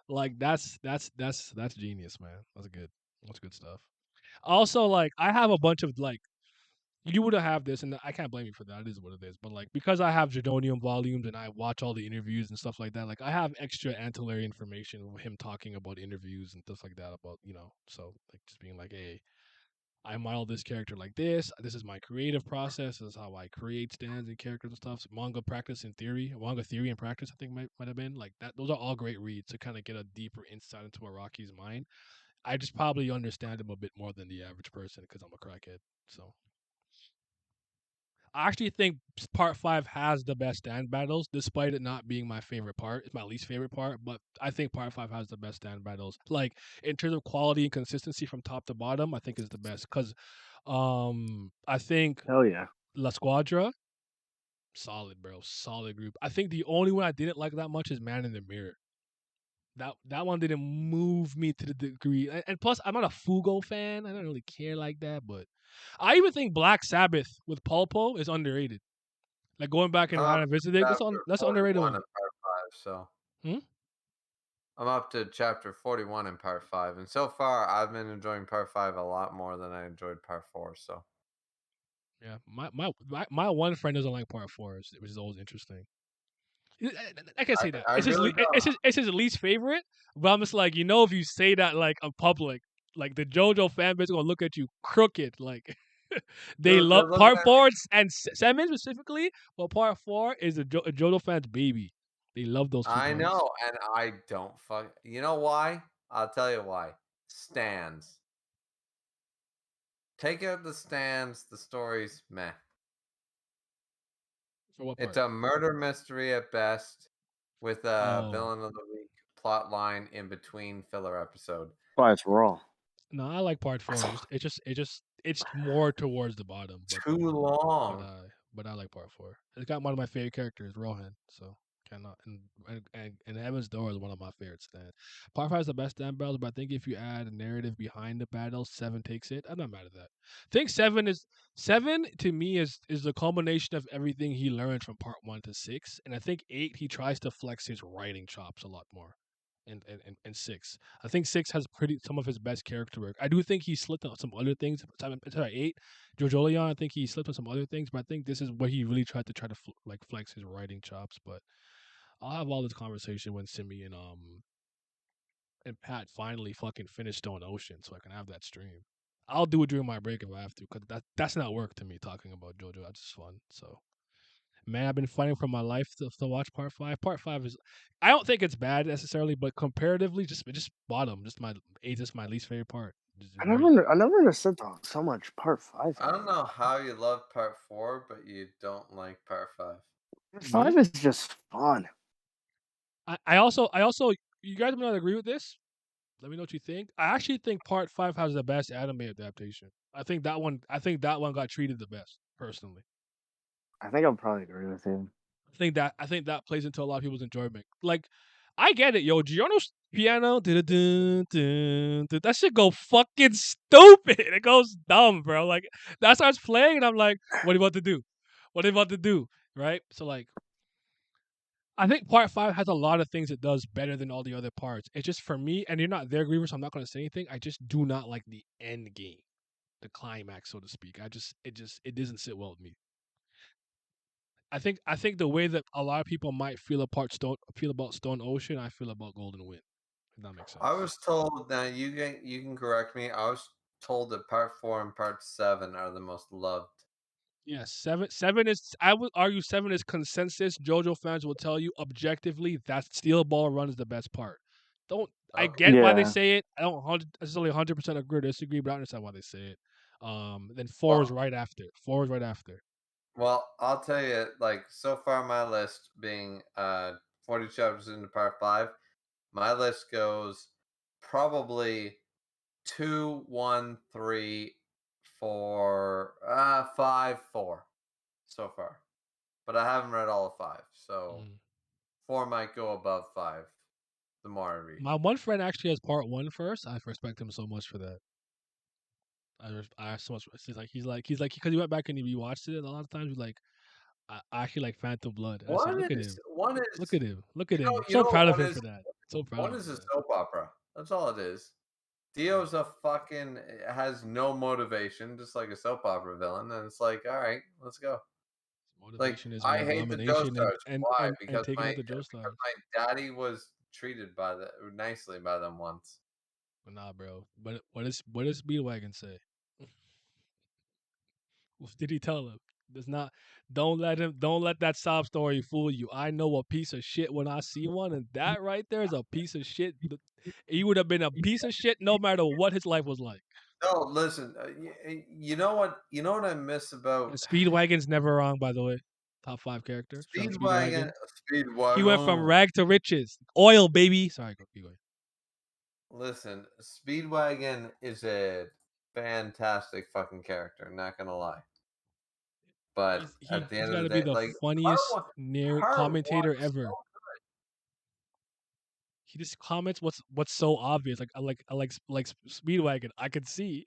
Like that's genius, man. That's good. That's good stuff. Also, like I have a bunch of like you would have this, and I can't blame you for that. It is what it is. But like because I have Jadonium volumes and I watch all the interviews and stuff like that, like I have extra ancillary information of him talking about interviews and stuff like that about so like just being like, hey, I model this character like this. This is my creative process. This is how I create stands and characters and stuff. So manga practice and theory, manga theory and practice, I think might have been like that. Those are all great reads to kind of get a deeper insight into Araki's mind. I just probably understand him a bit more than the average person because I'm a crackhead. So I actually think part 5 has the best stand battles, despite it not being my favorite part. It's my least favorite part, but I think part 5 has the best stand battles. Like in terms of quality and consistency from top to bottom, I think is the best because I think Hell yeah. La Squadra, solid, bro, solid group. I think the only one I didn't like that much is Man in the Mirror. That one didn't move me to the degree, and plus I'm not a Fugo fan. I don't really care like that, but I even think Black Sabbath with Pulpo is underrated. Like going back and I'm up to revisiting, chapter that's an underrated 41 one. in part 5, so Hmm? I'm up to chapter 41 in part 5, and so far I've been enjoying part 5 a lot more than I enjoyed part 4. So Yeah, my one friend doesn't like part four, which is always interesting. I can't say that. I really don't. It's his least favorite, but I'm just like, if you say that like in public, like the JoJo fan base gonna look at you crooked. Like they love They're looking part at four and seven specifically, but part four is a JoJo fan's baby. They love those two I parts. know, and I don't fuck. You know why? I'll tell you why. Stands. Take out the stands. The stories, meh. For what It's part? a murder mystery at best, with a Oh villain of the week plot line in between filler episode. Why it's raw. no, I like part four. It's more towards the bottom, Too but long. I but I like part four. It's got one of my favorite characters, Rohan. So cannot and Heaven's Door is one of my favorites. Stand. Part five is the best stand battles, but I think if you add a narrative behind the battles, seven takes it. I'm not mad at that. I think seven to me is the culmination of everything he learned from part one to six, and I think eight he tries to flex his writing chops a lot more. And six, I think six has pretty some of his best character work. I do think he slipped on some other things. Sorry, eight Jojo Leon, I think he slipped on some other things, but I think this is where he really tried to like flex his writing chops. But I'll have all this conversation when Simi and Pat finally fucking finish Stone Ocean, so I can have that stream. I'll do it during my break if I have to, because that's not work to me talking about JoJo. That's just fun. So man, I've been fighting for my life to watch part five. Part five is, I don't think it's bad necessarily, but comparatively, just bottom. Just my eight is my least favorite part. Just very I never understood so much part 5. I don't know how you love part 4, but you don't like part 5. Part me. 5 is just fun. I also, you guys may not agree with this. Let me know what you think. I actually think part five has the best anime adaptation. I think that one got treated the best personally. I think I'll probably agree with you. I think that plays into a lot of people's enjoyment. Like, I get it, yo. Giorno's piano, that shit go fucking stupid. It goes dumb, bro. Like that starts playing, and I'm like, what are you about to do? What are you about to do? Right? So like, I think part five has a lot of things it does better than all the other parts. It's just for me, and you're not there, Griever, so I'm not going to say anything. I just do not like the end game, the climax, so to speak. It doesn't sit well with me. I think the way that a lot of people might feel about Stone Ocean, I feel about Golden Wind. If that makes sense. I was told that you can correct me. I was told that part 4 and part 7 are the most loved. Yeah, seven is, I would argue seven is consensus. JoJo fans will tell you objectively that Steel Ball Run is the best part. Don't I Okay. get why they Yeah. say it. I don't necessarily 100% agree or disagree, but I understand why they say it. Then four is Well, right after. Four is right after. well, I'll tell you, like so far my list being 40 chapters into part 5, my list goes probably 2, 1, 3, 4, 5, 4 so far. But I haven't read all of 5, so Mm. 4 might go above 5 the more I read. My one friend actually has part one first. I respect him so much for that. I have so much. He's like because he went back and he rewatched it. And a lot of times he's like, I actually like Phantom Blood. And I said, look at him, One is look at him. I'm you so know what proud of one him is? for that. So proud of One him is for a that. soap opera. That's all it is. Dio's a fucking has no motivation, just like a soap opera villain, and it's like, all right, let's go. Like Motivation is I more hate the domination Joestars. Why? and taking out the Because Joestars. my daddy was treated by the nicely by them once. But nah, bro. But what does Speedwagon say? What did he tell him? Does not don't let that sob story fool you. I know a piece of shit when I see one, and that right there is a piece of shit. He would have been a piece of shit no matter what his life was like. No, listen. You know what? You know what I miss about And Speedwagon's never wrong, by the way. Top five character. Shout out Speedwagon. Speedwagon. He went from Speedwagon. rag to riches. Oil, baby. Sorry, go keep going. Listen, Speedwagon is a fantastic fucking character. Not gonna lie. But at the He's end of got the to be day, the like funniest part one commentator was ever. so he just comments what's so obvious. Like I like Speedwagon. I can see.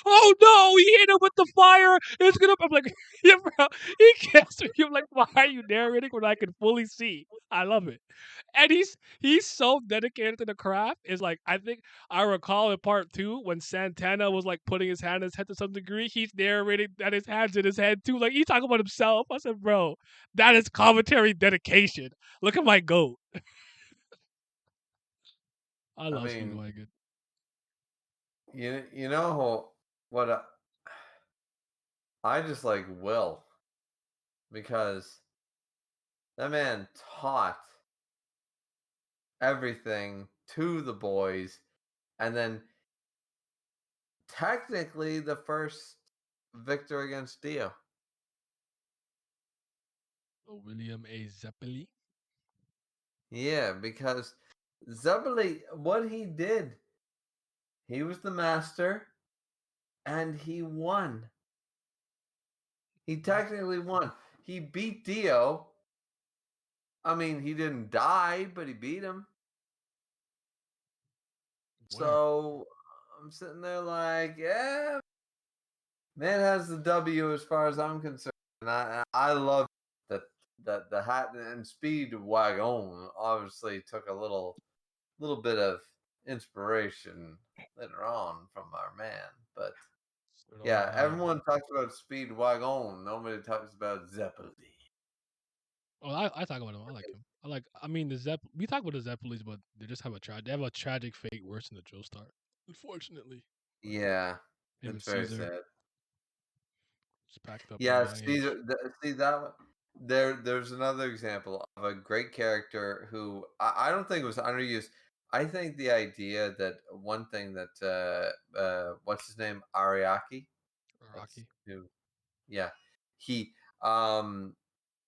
Oh no, he hit him with the fire. It's gonna. I'm like, yeah, bro. He can't. I'm like, why are you narrating when I can fully see? I love it, and he's so dedicated to the craft. Is like I think I recall in part 2 when Santana was like putting his hand in his head to some degree. He's narrating that his hands in his head too. Like he's talking about himself. I said, bro, that is commentary dedication. Look at my goat. I I love mean, Speedwagon. you know what? I just like Will because that man taught everything to the boys, and then technically the first victor against Dio. William A. Zeppeli. Yeah, because Zebeli, what he did, he was the master, and he won. He technically won. He beat Dio. I mean, he didn't die, but he beat him. Word. So I'm sitting there like, yeah, man has the W as far as I'm concerned. And I love that the hat and Speedwagon obviously took a little bit of inspiration later on from our man, but yeah, everyone talks about Speedwagon. Nobody talks about Zeppeli. Oh, I talk about him. I like him. I mean, the Zepp. We talk about the Zeppelis, but they just have they have a tragic fate worse than the Joestar. Unfortunately, Yeah, him and it's very Caesar sad. just packed up at a Yeah, young see, age. see that one? There's another example of a great character who I don't think was underused. I think the idea that one thing that what's his name, Ariaki, that's Rocky. who, yeah, he um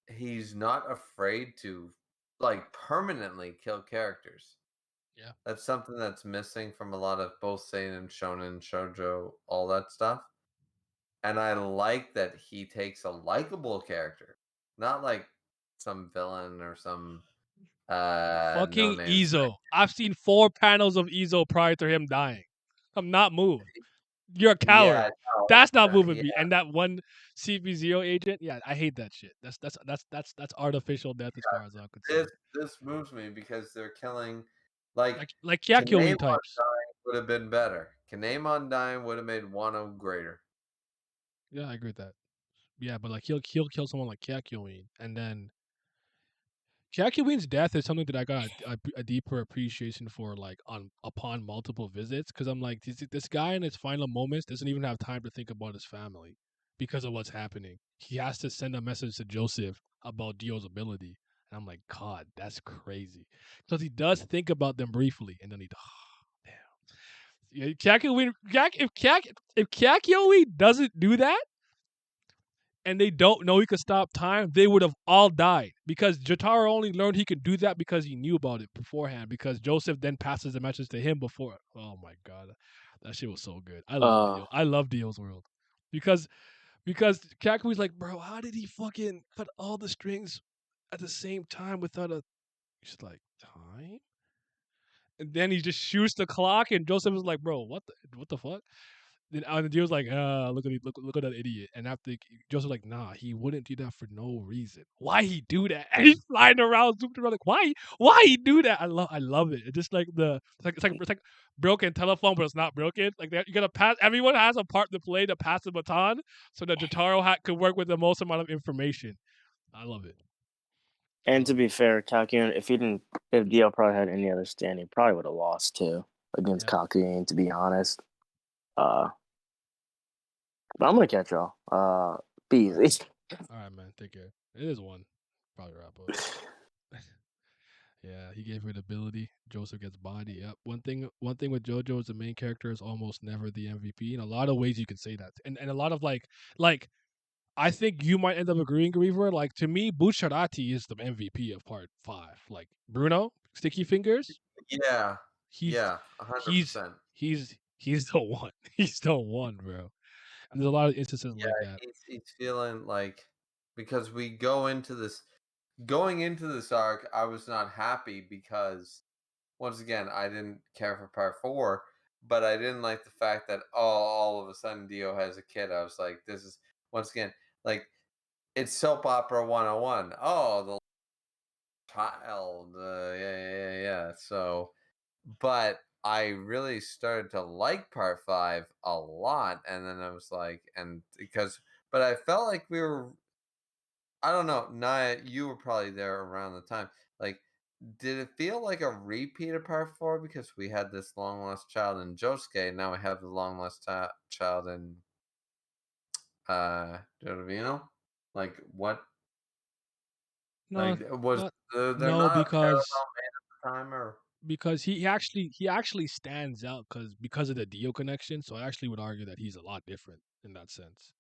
he's not afraid to like permanently kill characters. Yeah. That's something that's missing from a lot of both seinen, shonen, shoujo, all that stuff. And I like that he takes a likable character, not like some villain or some no Fucking name side. Izo. I've seen 4 panels of Izo prior to him dying. I'm not moved. You're a coward. Yeah, no, That's not moving yeah. me. And that one CP0 agent, yeah, I hate that shit. That's artificial death as far as I'm concerned. This moves me because they're killing like Like Kaname Kyakuin on types. dying would have been better. Kaname on dying would have made Wano greater. Yeah, I agree with that. Yeah, but like he'll kill someone like Kyakuin, and then Kyakuin's death is something that I got a deeper appreciation for, like on upon multiple visits, because I'm like this guy in his final moments doesn't even have time to think about his family because of what's happening. He has to send a message to Joseph about Dio's ability, and I'm like, God, that's crazy, because he does think about them briefly, and then he, damn. Yeah, if Kyakuin doesn't do that, and they don't know he could stop time, they would have all died, because Jotaro only learned he could do that because he knew about it beforehand, because Joseph then passes the message to him before. Oh my god. That shit was so good. I love Dio. I love Dio's world. Because Kakui's like, bro, how did he fucking cut all the strings at the same time without a just like time? And then he just shoots the clock, and Joseph is like, bro, what the fuck? Then and Dio's like, look at that idiot. And after Joseph's like, nah, he wouldn't do that for no reason. Why he do that? And he's flying around, zooming around, like, why he do that? I love it. It's just like it's like broken telephone, but it's not broken. Like you gotta pass. Everyone has a part to play to pass the baton, so that Jotaro could work with the most amount of information. I love it. And to be fair, Kakyoin, if Dio probably had any other stand, he probably would have lost too against Kakyoin, to be honest. But I'm gonna catch y'all. Be easy. All right, man. Take care. It is one. Probably wrap up. Yeah, he gave her the ability. Joseph gets body. Yep. One thing with JoJo is the main character is almost never the MVP. In a lot of ways, you can say that, and a lot of like I think you might end up agreeing, Griever. Like to me, Bucciarati is the MVP of Part 5. Like Bruno, Sticky Fingers. Yeah, He's yeah, he's 100%. he's the one. He's the one, bro. And there's a lot of instances Yeah, like that. he's feeling like because we go into this going into this arc, I was not happy because once again, I didn't care for part 4, but I didn't like the fact that all of a sudden Dio has a kid. I was like, this is once again like it's soap opera 101. Oh, the child. Yeah. So, but I really started to like part 5 a lot, and then I was like, and because, but I felt like we were, I don't know, Naya, you were probably there around the time. Like, did it feel like a repeat of part 4 because we had this long lost child in Josuke, now we have the long lost child in Jodorino? Like, what? No, Like, was not there no, not a because parallel made at the time, or? he actually stands out because of the Dio connection. So I actually would argue that he's a lot different in that sense.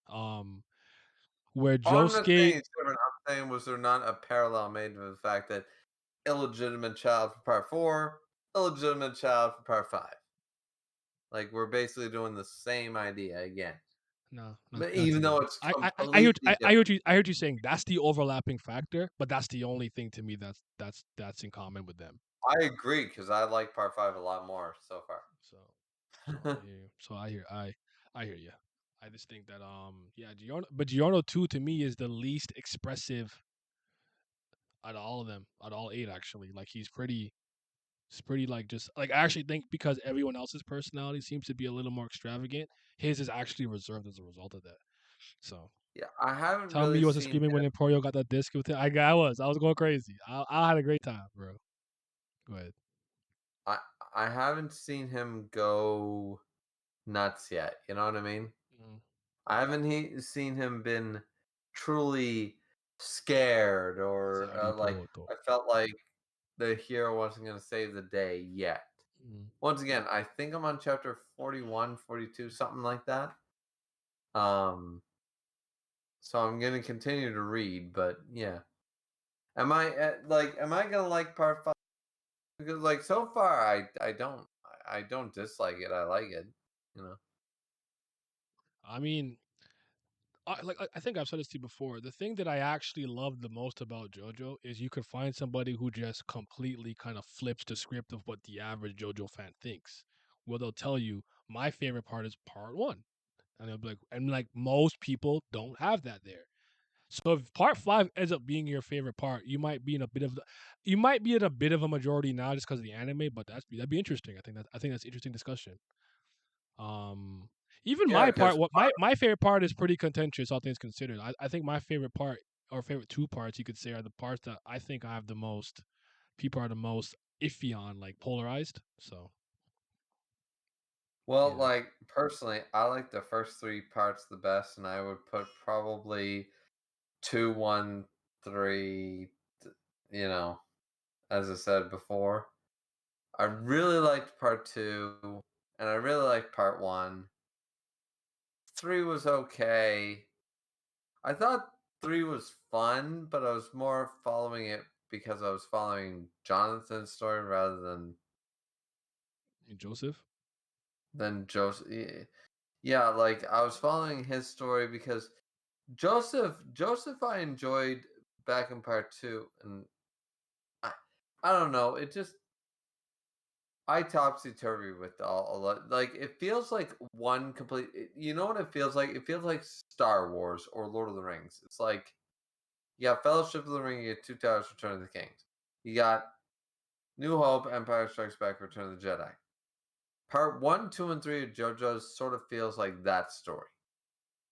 Where Oh, I'm not saying Josuke, it's different. I'm saying, was there not a parallel made to the fact that illegitimate child for part 4, illegitimate child for part 5? Like, we're basically doing the same idea again, no, not but not to even though me. it's I heard completely I heard different. you saying that's the overlapping factor, but that's the only thing to me that's in common with them. I agree because I like part 5 a lot more so far. So I hear you. I hear you. I just think that yeah, Giorno 2 to me is the least expressive out of all of them, out of all 8 actually. Like it's pretty like just like I actually think because everyone else's personality seems to be a little more extravagant, his is actually reserved as a result of that. So Yeah, I haven't tell me really you wasn't seen screaming when Emporio got that disc with it. I was going crazy. I had a great time, bro. Go ahead. I I haven't seen him go nuts yet. You know what I mean? Mm. I haven't seen him been truly scared or Zari like Poroto. I felt like the hero wasn't going to save the day yet. Mm. Once again, I think I'm on chapter 41, 42, something like that. Um, so I'm going to continue to read, but yeah. Am I going to like part 5? Because like so far I don't dislike it. I like it, you know. I mean, I think I've said this to you before. The thing that I actually love the most about JoJo is you could find somebody who just completely kind of flips the script of what the average JoJo fan thinks. Well, they'll tell you my favorite part is part 1, and they'll be like, and like most people don't have that there. So if part 5 ends up being your favorite part, you might be in a bit of a majority now just because of the anime, but that'd be interesting. I think that's interesting discussion. Um, Even Yeah, my part, because what my favorite part is pretty contentious, all things considered. I think my favorite part or favorite 2 parts you could say are the parts that I think I have the most people are the most iffy on, like polarized. So well, yeah. like personally, I like the first 3 parts the best, and I would put probably 2, 1, 3, you know, as I said before. I really liked part 2, and I really liked part 1. 3 was okay. I thought 3 was fun, but I was more following it because I was following Jonathan's story rather And Joseph. than Joseph. Yeah, like I was following his story because Joseph I enjoyed back in part 2, and I I don't know, it just I topsy turvy with all a lot. Like it feels like one complete. You know what it feels like? It feels like Star Wars or Lord of the Rings. It's like you got Fellowship of the Ring, you get Two Towers, Return of the Kings. You got New Hope, Empire Strikes Back, Return of the Jedi. Part 1, 2, and 3 of JoJo's sort of feels like that story.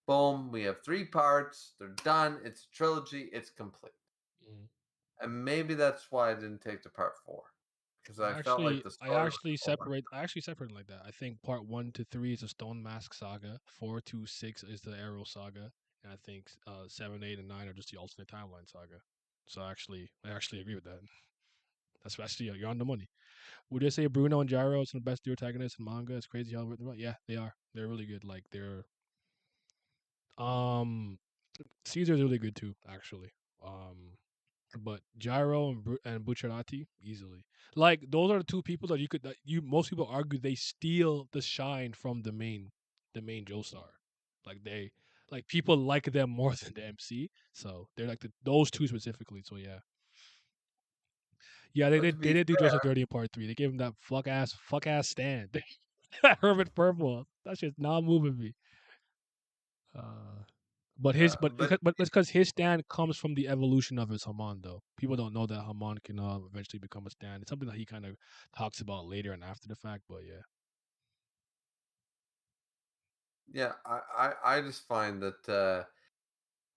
Boom, we have 3 parts. They're done. It's a trilogy. It's complete. Mm. And maybe that's why I didn't take to part 4 because I felt like the story was over. I actually separate it like that. I think part 1 to 3 is a Stone Mask saga. 4 to 6 is the Arrow saga, and I think 7, 8, and 9 are just the alternate timeline saga. So I actually agree with that. That's actually you're on the money. Would you say Bruno and Gyro are some of the best duo antagonists in manga? It's crazy how written about. Yeah, they are. They're really good. Like they're um Caesar's really good too, actually. Um but Gyro and Bucciarati easily. Like those are the 2 people that you most people argue they steal the shine from the main Joestar. Like like people like them more than the MC. So they're like those 2 specifically. So yeah. Yeah, they But to did. They be did do fair, Joseph Dirty in part 3. They gave him that fuck ass stand. Herbert Purple. That shit's not moving me. But his but but but it's because his stand comes from the evolution of his Haman though. People don't know that Haman can eventually become a stand. It's something that he kind of talks about later and after the fact. But yeah, yeah, I just find that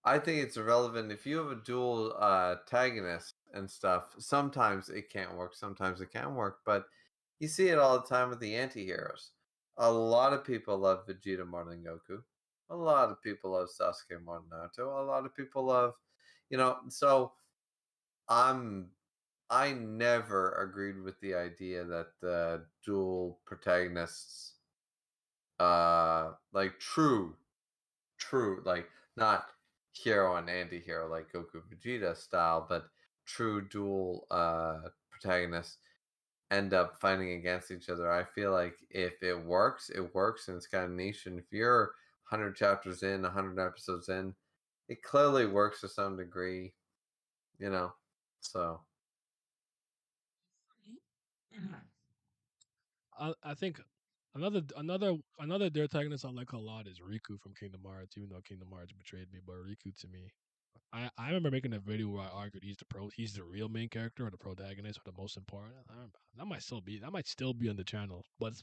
I think it's irrelevant if you have a dual antagonist and stuff. Sometimes it can't work. Sometimes it can work. But you see it all the time with the anti-heroes. A lot of people love Vegeta more than Goku. A lot of people love Sasuke more than Naruto. A lot of people love, So I'm I never agreed with the idea that dual protagonists, like true, like not hero and anti-hero like Goku Vegeta style, but true dual protagonists end up fighting against each other. I feel like if it works, it works, and it's kind of niche. And if you're 100 chapters in, 100 episodes in, it clearly works to some degree, you know. So I think another their antagonist I like a lot is Riku from Kingdom Hearts. Even though Kingdom Hearts betrayed me, but Riku to me, I remember making a video where I argued he's the real main character or the protagonist or the most important. That might still be on the channel, but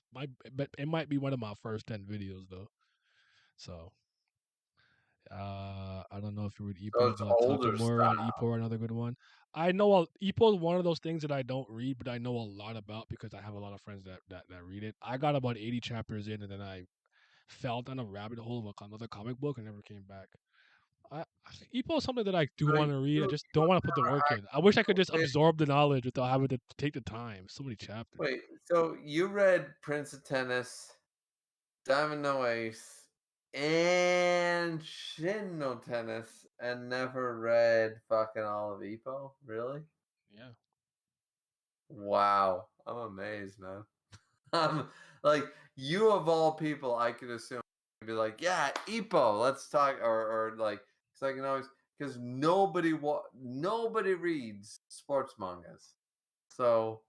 it might be one of my first 10 videos though. So I don't know if you read so Ippo, it's but older Takemura, style. Ippo are another good one. I know Ippo is one of those things that I don't read, but I know a lot about because I have a lot of friends that read it. I got about 80 chapters in, and then I fell down a rabbit hole of another comic book and never came back. Ippo is something that I do So want to read. I you just don't want to put the work in. I wish I could just read, absorb the knowledge without having to take the time. So many chapters. wait, so you read Prince of Tennis, Diamond No Ace, and Shin No Tennis, and never read fucking all of Ippo? Really? Yeah. Wow, I'm amazed, man. I'm like, you of all people, I could assume be like, yeah, Ippo, let's talk, or like, because I can always, because nobody reads sports mangas, so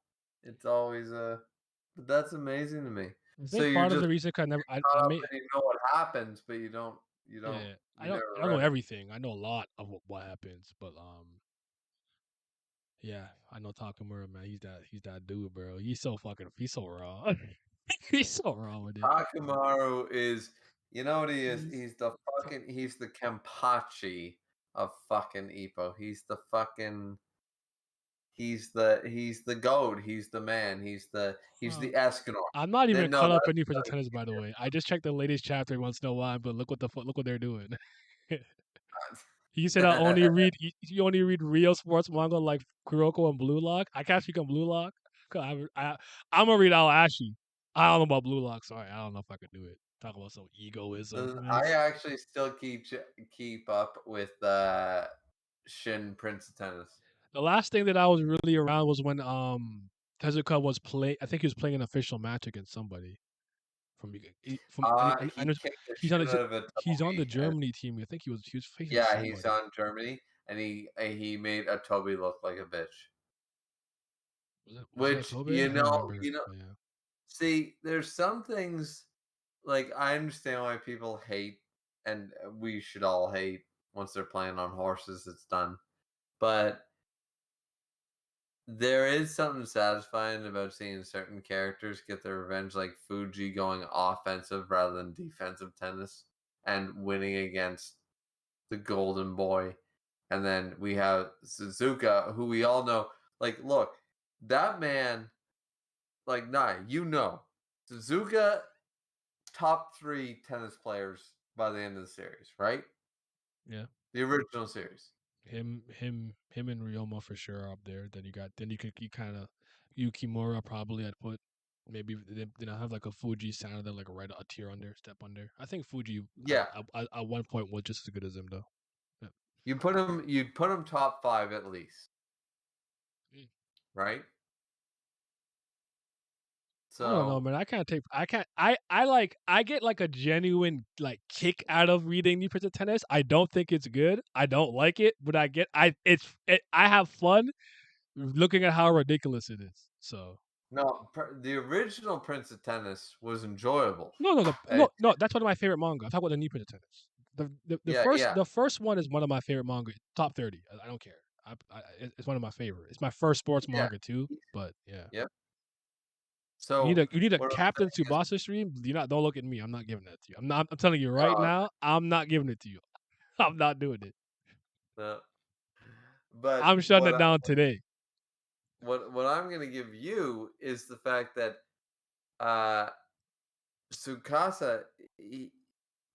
it's always but that's amazing to me. I So think you're part of just the reason I caught up may and you know what happens, but yeah you never I don't know read it. everything. I know a lot of what happens, but yeah, I know Takamura, man. He's that dude, bro. He's so raw. He's so raw with it. Takamaru is, you know what he is? He's He's the Kenpachi of fucking Ippo. He's the goat. He's the man. He's the uh, Escanor. I'm not even No, caught up that's any for the tennis, by the way. I just check the latest chapter once in a while, but look what they're doing. He said you only read real sports manga like Kuroko and Blue Lock. I can't speak on Blue Lock. 'Cause I'm gonna read Aoashi. I don't know about Blue Lock. Sorry, I don't know if I could do it. Talk about some egoism, man. I actually still keep up with Shin Prince of Tennis. The last thing that I was really around was when Tezuka was play. I think he was playing an official match against somebody from He kicked the he's on shit out of he's on the Toby, and Germany team. I think he was facing yeah, he's somebody. on Germany, and he made a Toby look like a bitch. Was it a Which Tobe? I don't remember. But yeah. see, there's some things like I understand why people hate, and we should all hate once they're playing on horses. It's done, but there is something satisfying about seeing certain characters get their revenge, like Fuji going offensive rather than defensive tennis and winning against the Golden Boy. And then we have Suzuka, who we all know. Like, look, that man, like, Suzuka, top 3 tennis players by the end of the series, right? Yeah. The original series. Him and Ryoma for sure are up there. Then you kind of Yukimura probably I'd put maybe then I have like a Fuji sound that like right a tier under step under. I think Fuji Yeah, at one point was just as good as him though. Yeah. you'd put him top 5 at least, Mm. right? I don't know, So, man. I get like a genuine like kick out of reading New Prince of Tennis. I don't think it's good. I don't like it, but I have fun looking at how ridiculous it is. So No, the original Prince of Tennis was enjoyable. no. That's one of my favorite manga. I'm talking about the new Prince of Tennis. Yeah. The first one is one of my favorite manga. Top 30. I don't care. It's one of my favorite. It's my first sports Yeah. manga too. But yeah. Yep. You So need a what I'm Captain saying is, Tsubasa stream. Don't look at me. I'm not giving that to you. I'm telling you right no, now. I'm not giving it to you. I'm not doing it. no. But I'm shutting it down today. what I'm gonna give you is the fact that uh Tsukasa,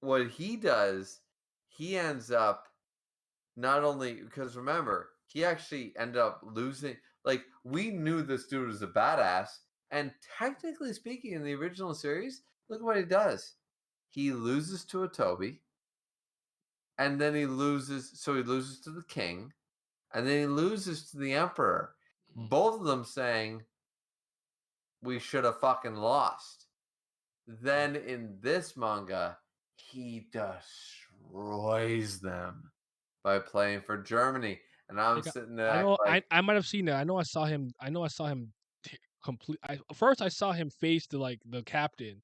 what he does, he ends up not only because remember, he actually ended up losing. Like we knew this dude was a badass, and technically speaking, in the original series, look what he does. He loses to a Toby, and then he loses. So he loses to the king, and then he loses to the emperor. Mm. Both of them saying we should have fucking lost. Then in this manga, he destroys them by playing for Germany. And I'm sitting there like, I might have seen that. I know I saw him. Complete. First I saw him face the captain,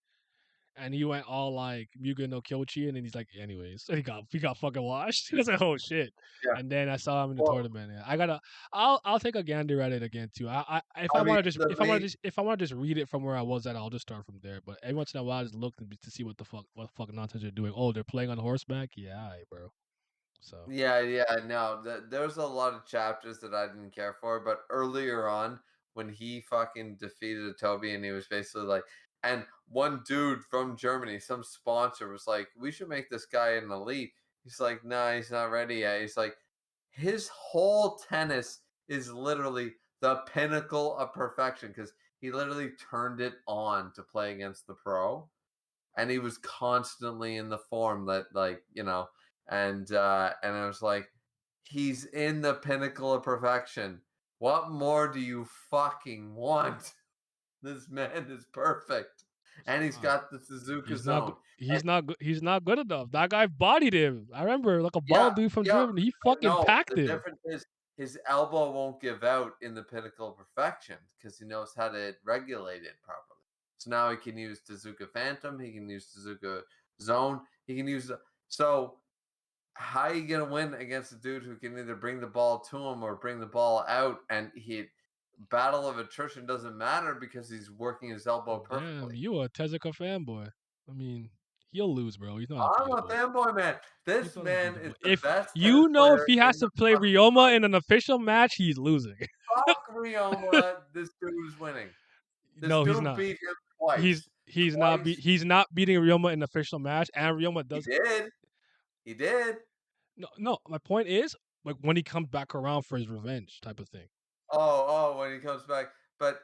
and he went all like Mugen no Kyochi, and then he's like, anyways, and he got fucking washed. He was like, oh shit. yeah. And then I saw him in the Well, tournament. And I'll take a gander at it again too. If I I mean, want to just the main, if I want to just read it from where I was at, I'll just start from there. But every once in a while, I just look to see what the fuck nonsense they're doing. Oh, they're playing on horseback. Yeah, all right, bro. So yeah, no, there's a lot of chapters that I didn't care for, but earlier on, when he fucking defeated a Toby, and he was basically like, and one dude from Germany, some sponsor, was like, we should make this guy an elite. He's like, no, he's not ready yet. He's like, his whole tennis is literally the pinnacle of perfection because he literally turned it on to play against the pro, and he was constantly in the form that, like, and I was like, he's in the pinnacle of perfection. What more do you fucking want? This man is perfect, and he's uh, got the Suzuka zone. And he's not good enough. That guy bodied him. I remember like a yeah, bald dude from yeah, Germany. He but fucking no, packed the him. difference is his elbow won't give out in the pinnacle of perfection because he knows how to regulate it properly. So now he can use Tezuka Phantom, he can use Tezuka Zone, he can use so how are you gonna win against a dude who can either bring the ball to him or bring the ball out, and he battle of attrition doesn't matter because he's working his elbow Damn, perfectly. you a Tezuka fanboy. I mean, he'll lose, bro. He's not I'm a unbeatable. fanboy, man. He's This not man is unbeatable. the If best tennis you know if player he in has the to play fucking Ryoma world. in an official match, he's losing. Fuck Ryoma. This dude is winning. This No, he's dude not. beat him twice. Twice. He's not beating Ryoma in an official match, and Ryoma He does did. He did. no. My point is like when he comes back around for his revenge type of thing. Oh, when he comes back. But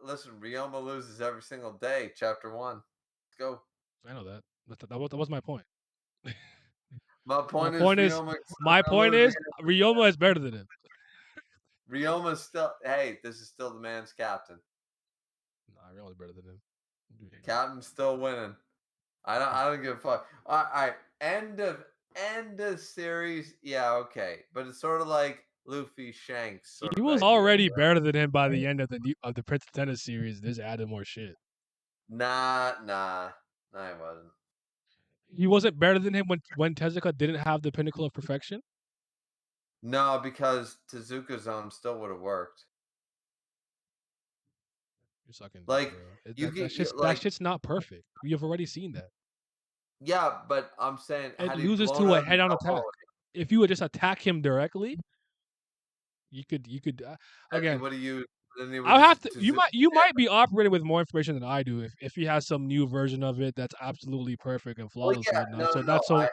listen, Ryoma loses every single day. Chapter 1. Let's go. I know that. That was my point. My My point is point is Ryoma's my not gonna point lose is against Ryoma is better than him. Ryoma's still. Hey, this is still the man's captain. Nah, Ryoma's better than him. Captain's still winning. I don't give a fuck. All right, end of series. Yeah, okay, but it's sort of like Luffy Shanks sort He of was idea. already better than him by the end of the Prince of Tennis series. This added more shit. Nah, it wasn't. He wasn't better than him when Tezuka didn't have the pinnacle of perfection. No, because Tezuka Zone still would have worked. You're sucking dick, Like bro. you That like shit's not perfect. We have already seen that. yeah, but I'm saying It had he loses blown to a out his head-on elbow, attack. If you would just attack him directly, you could then he again. would have used. Then he would I'll have have used to. Tezuka. You might be operating with more information than I do. If he has some new version of it that's absolutely perfect and Well, flawless yeah, right now, no, so no, that's I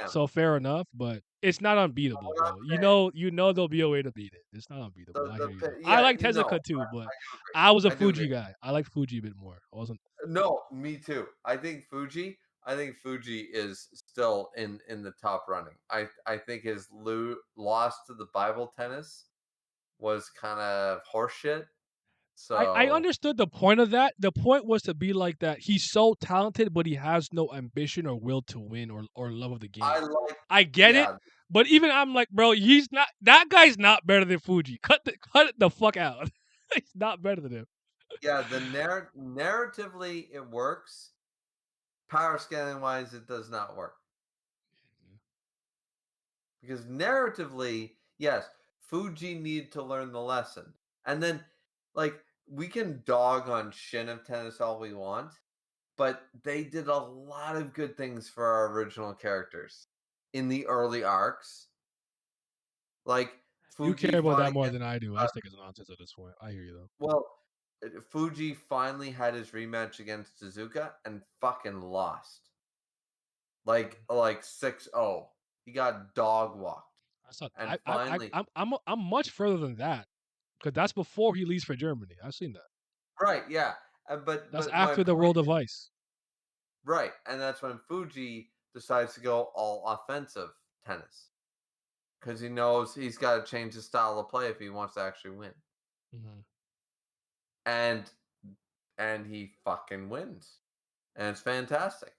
am. so fair enough. But it's not unbeatable, What I'm bro. saying, You know there'll be a way to beat it. It's not unbeatable. I hear you though. I yeah, like you know, Tezuka too, but I do agree. I was a I do agree. Fuji guy. I liked Fuji a bit more. I wasn't. No, me too. I think Fuji is still in the top running. I think his loss to the Bible tennis was kind of horseshit. I So understood the point of that. The point was to be like that. He's so talented, but he has no ambition or will to win or love of the I game. like, I get it, yeah, but even I'm like, bro, he's not. That guy's not better than Fuji. Cut it the fuck out. He's not better than him. yeah. The narratively it works. Power scaling wise, it does not work because narratively, yes, Fuji needed to learn the lesson, and then like we can dog on Shin of Tennis all we want, but they did a lot of good things for our original characters in the early arcs. Like You Fuji care about that finally more gets than I do. I uh, just think it's nonsense at this point. I hear you though. well, Fuji finally had his rematch against Suzuka and fucking lost. Like 6-0. He got dog walked. I saw. And finally, I'm much further than that because that's before he leaves for Germany. I've seen that. right, yeah. But That's my after the point World of is Ice. right, and that's when Fuji decides to go all offensive tennis because he knows he's got to change his style of play if he wants to actually win. Mhm. And he fucking wins. And it's fantastic.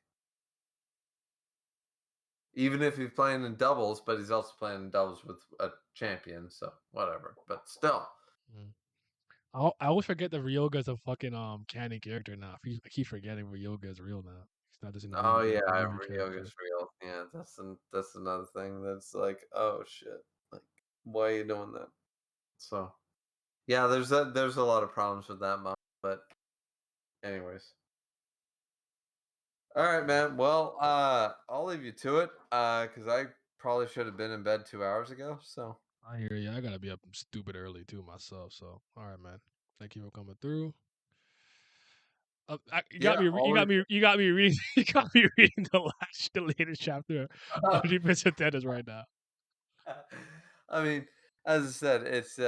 Even if he's playing in doubles, but he's also playing in doubles with a champion, so whatever. But still. Mhm. I always forget that Ryoga's a fucking canon character now. I keep forgetting Ryoga is real now. He's not just in Oh yeah, the movie character. Ryoga's real. Yeah, that's another thing that's like, oh shit. Like, why are you doing that? So yeah, there's a lot of problems with that mod, but anyways. All right, man. Well, I'll leave you to it, because I probably should have been in bed 2 hours ago. So I hear you. I gotta be up stupid early too myself. So all right, man. Thank you for coming through. yeah, always. You got me reading. You got me reading the latest chapter of Defense Tennis right now. I mean, as I said, it's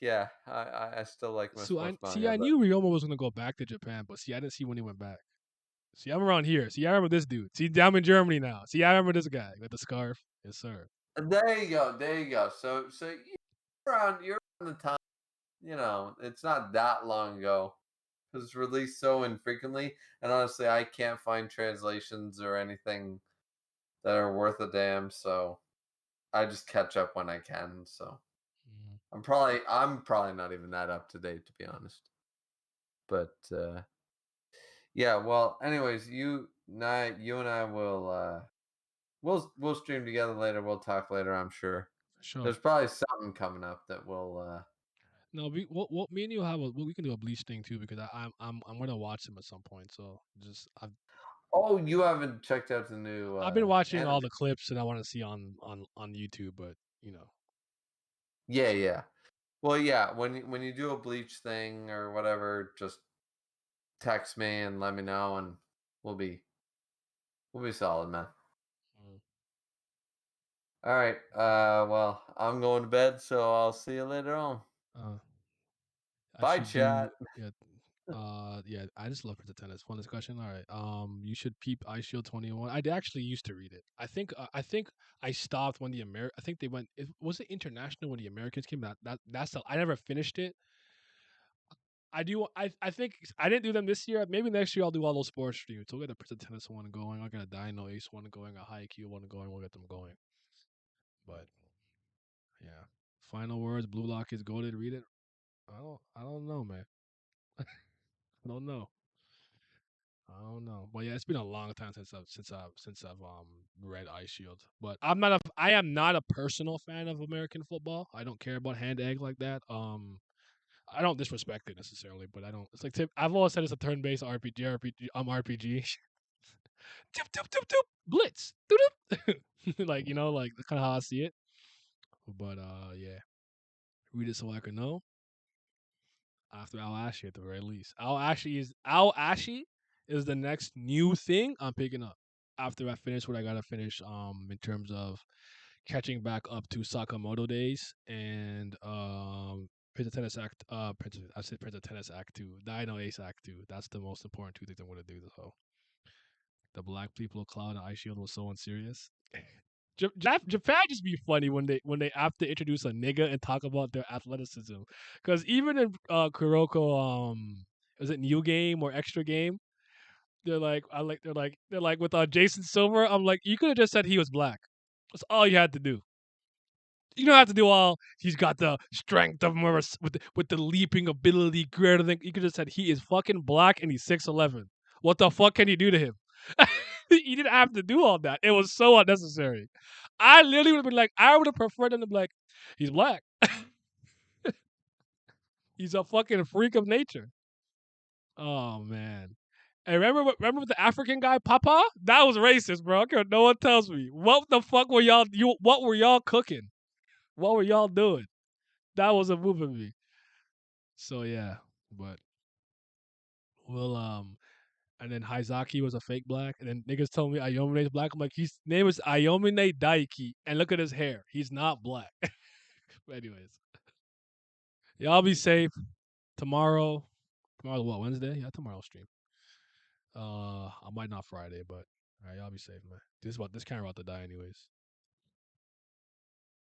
yeah. I still like my So sports I manga, but knew Ryoma was gonna go back to Japan, but see, I didn't see when he went back. See, I'm around here. See, I remember this dude. See, I'm in Germany now. See, I remember this guy with the scarf. Yes, sir. there you go, there you go. So you're around the time. It's not that long ago. It was released so infrequently, and honestly, I can't find translations or anything that are worth a damn. So I just catch up when I can. So Mhm. I'm probably not even that up to date, to be honest. But yeah, well, anyways, you and I will we'll stream together later. We'll talk later, I'm sure. For sure. There's probably something coming up that will No, me and you have we can do a bleach thing too because I'm gonna watch them at some point. So just oh, you haven't checked out the new I've been watching anime. all the clips and I want to see on YouTube, but you know. Yeah, yeah. Well, yeah, when you do a bleach thing or whatever, just text me and let me know and we'll be solid, man. Mm. All right. Well, I'm going to bed, so I'll see you later on. Uh, I Bye, should do chat. yeah. Yeah, I just love Prince of Tennis. Fun discussion. All right. You should peep Ice Shield 21. I actually used to read it. I think I stopped when I think they went. Was it international when the Americans came? That's the, I never finished it. I do. I think I didn't do them this year. Maybe next year I'll do all those sports streams. So we'll get a Prince of Tennis one going. I'll get a Dino Ace one going. A Haikyuu one going. We'll get them going. But yeah. Final words. Blue Lock is goaded. Read it. I don't know, man. I don't know. I don't know, but yeah, it's been a long time since I've read Ice Shield. But I am not a personal fan of American football. I don't care about hand egg like that. I don't disrespect it necessarily, but I don't. It's like I've always said it's a turn based RPG. RPG. Tip tip tip tip blitz. Doop, doop. Like like kind of how I see it. But yeah, read it so I can know. After Aoashi at the very least. Aoashi is the next new thing I'm picking up after I finish what I gotta finish in terms of catching back up to Sakamoto days and Prince of Tennis Act I said Prince of Tennis Act 2, Dino Ace Act 2. That's the most important two things I'm gonna do. So the Black People of Cloud and Ice Shield was so unserious. Japan just be funny when they have to introduce a nigga and talk about their athleticism. Because even in Kuroko, is it New Game or Extra Game? They're like with Jason Silver. I'm like, you could have just said he was black. That's all you had to do. You don't have to do all. He's got the strength of Morris with the leaping ability, greater than. You could have said he is fucking black and he's 6'11". What the fuck can you do to him? You didn't have to do all that. It was so unnecessary. I literally would have been like, I would have preferred them to be like, he's black. He's a fucking freak of nature. Oh man. And remember the African guy, Papa? That was racist, bro. No one tells me. What the fuck were y'all? What were y'all cooking? What were y'all doing? That was a moving me. So yeah, but we'll and then Haizaki was a fake black, and then niggas told me Ayomine's black. I'm like, his name is Ayomine Daiki, and look at his hair. He's not black. But anyways, y'all be safe. Tomorrow's what, Wednesday? Yeah, tomorrow's stream. I might not Friday, but all right, y'all be safe, man. This can't about to die anyways.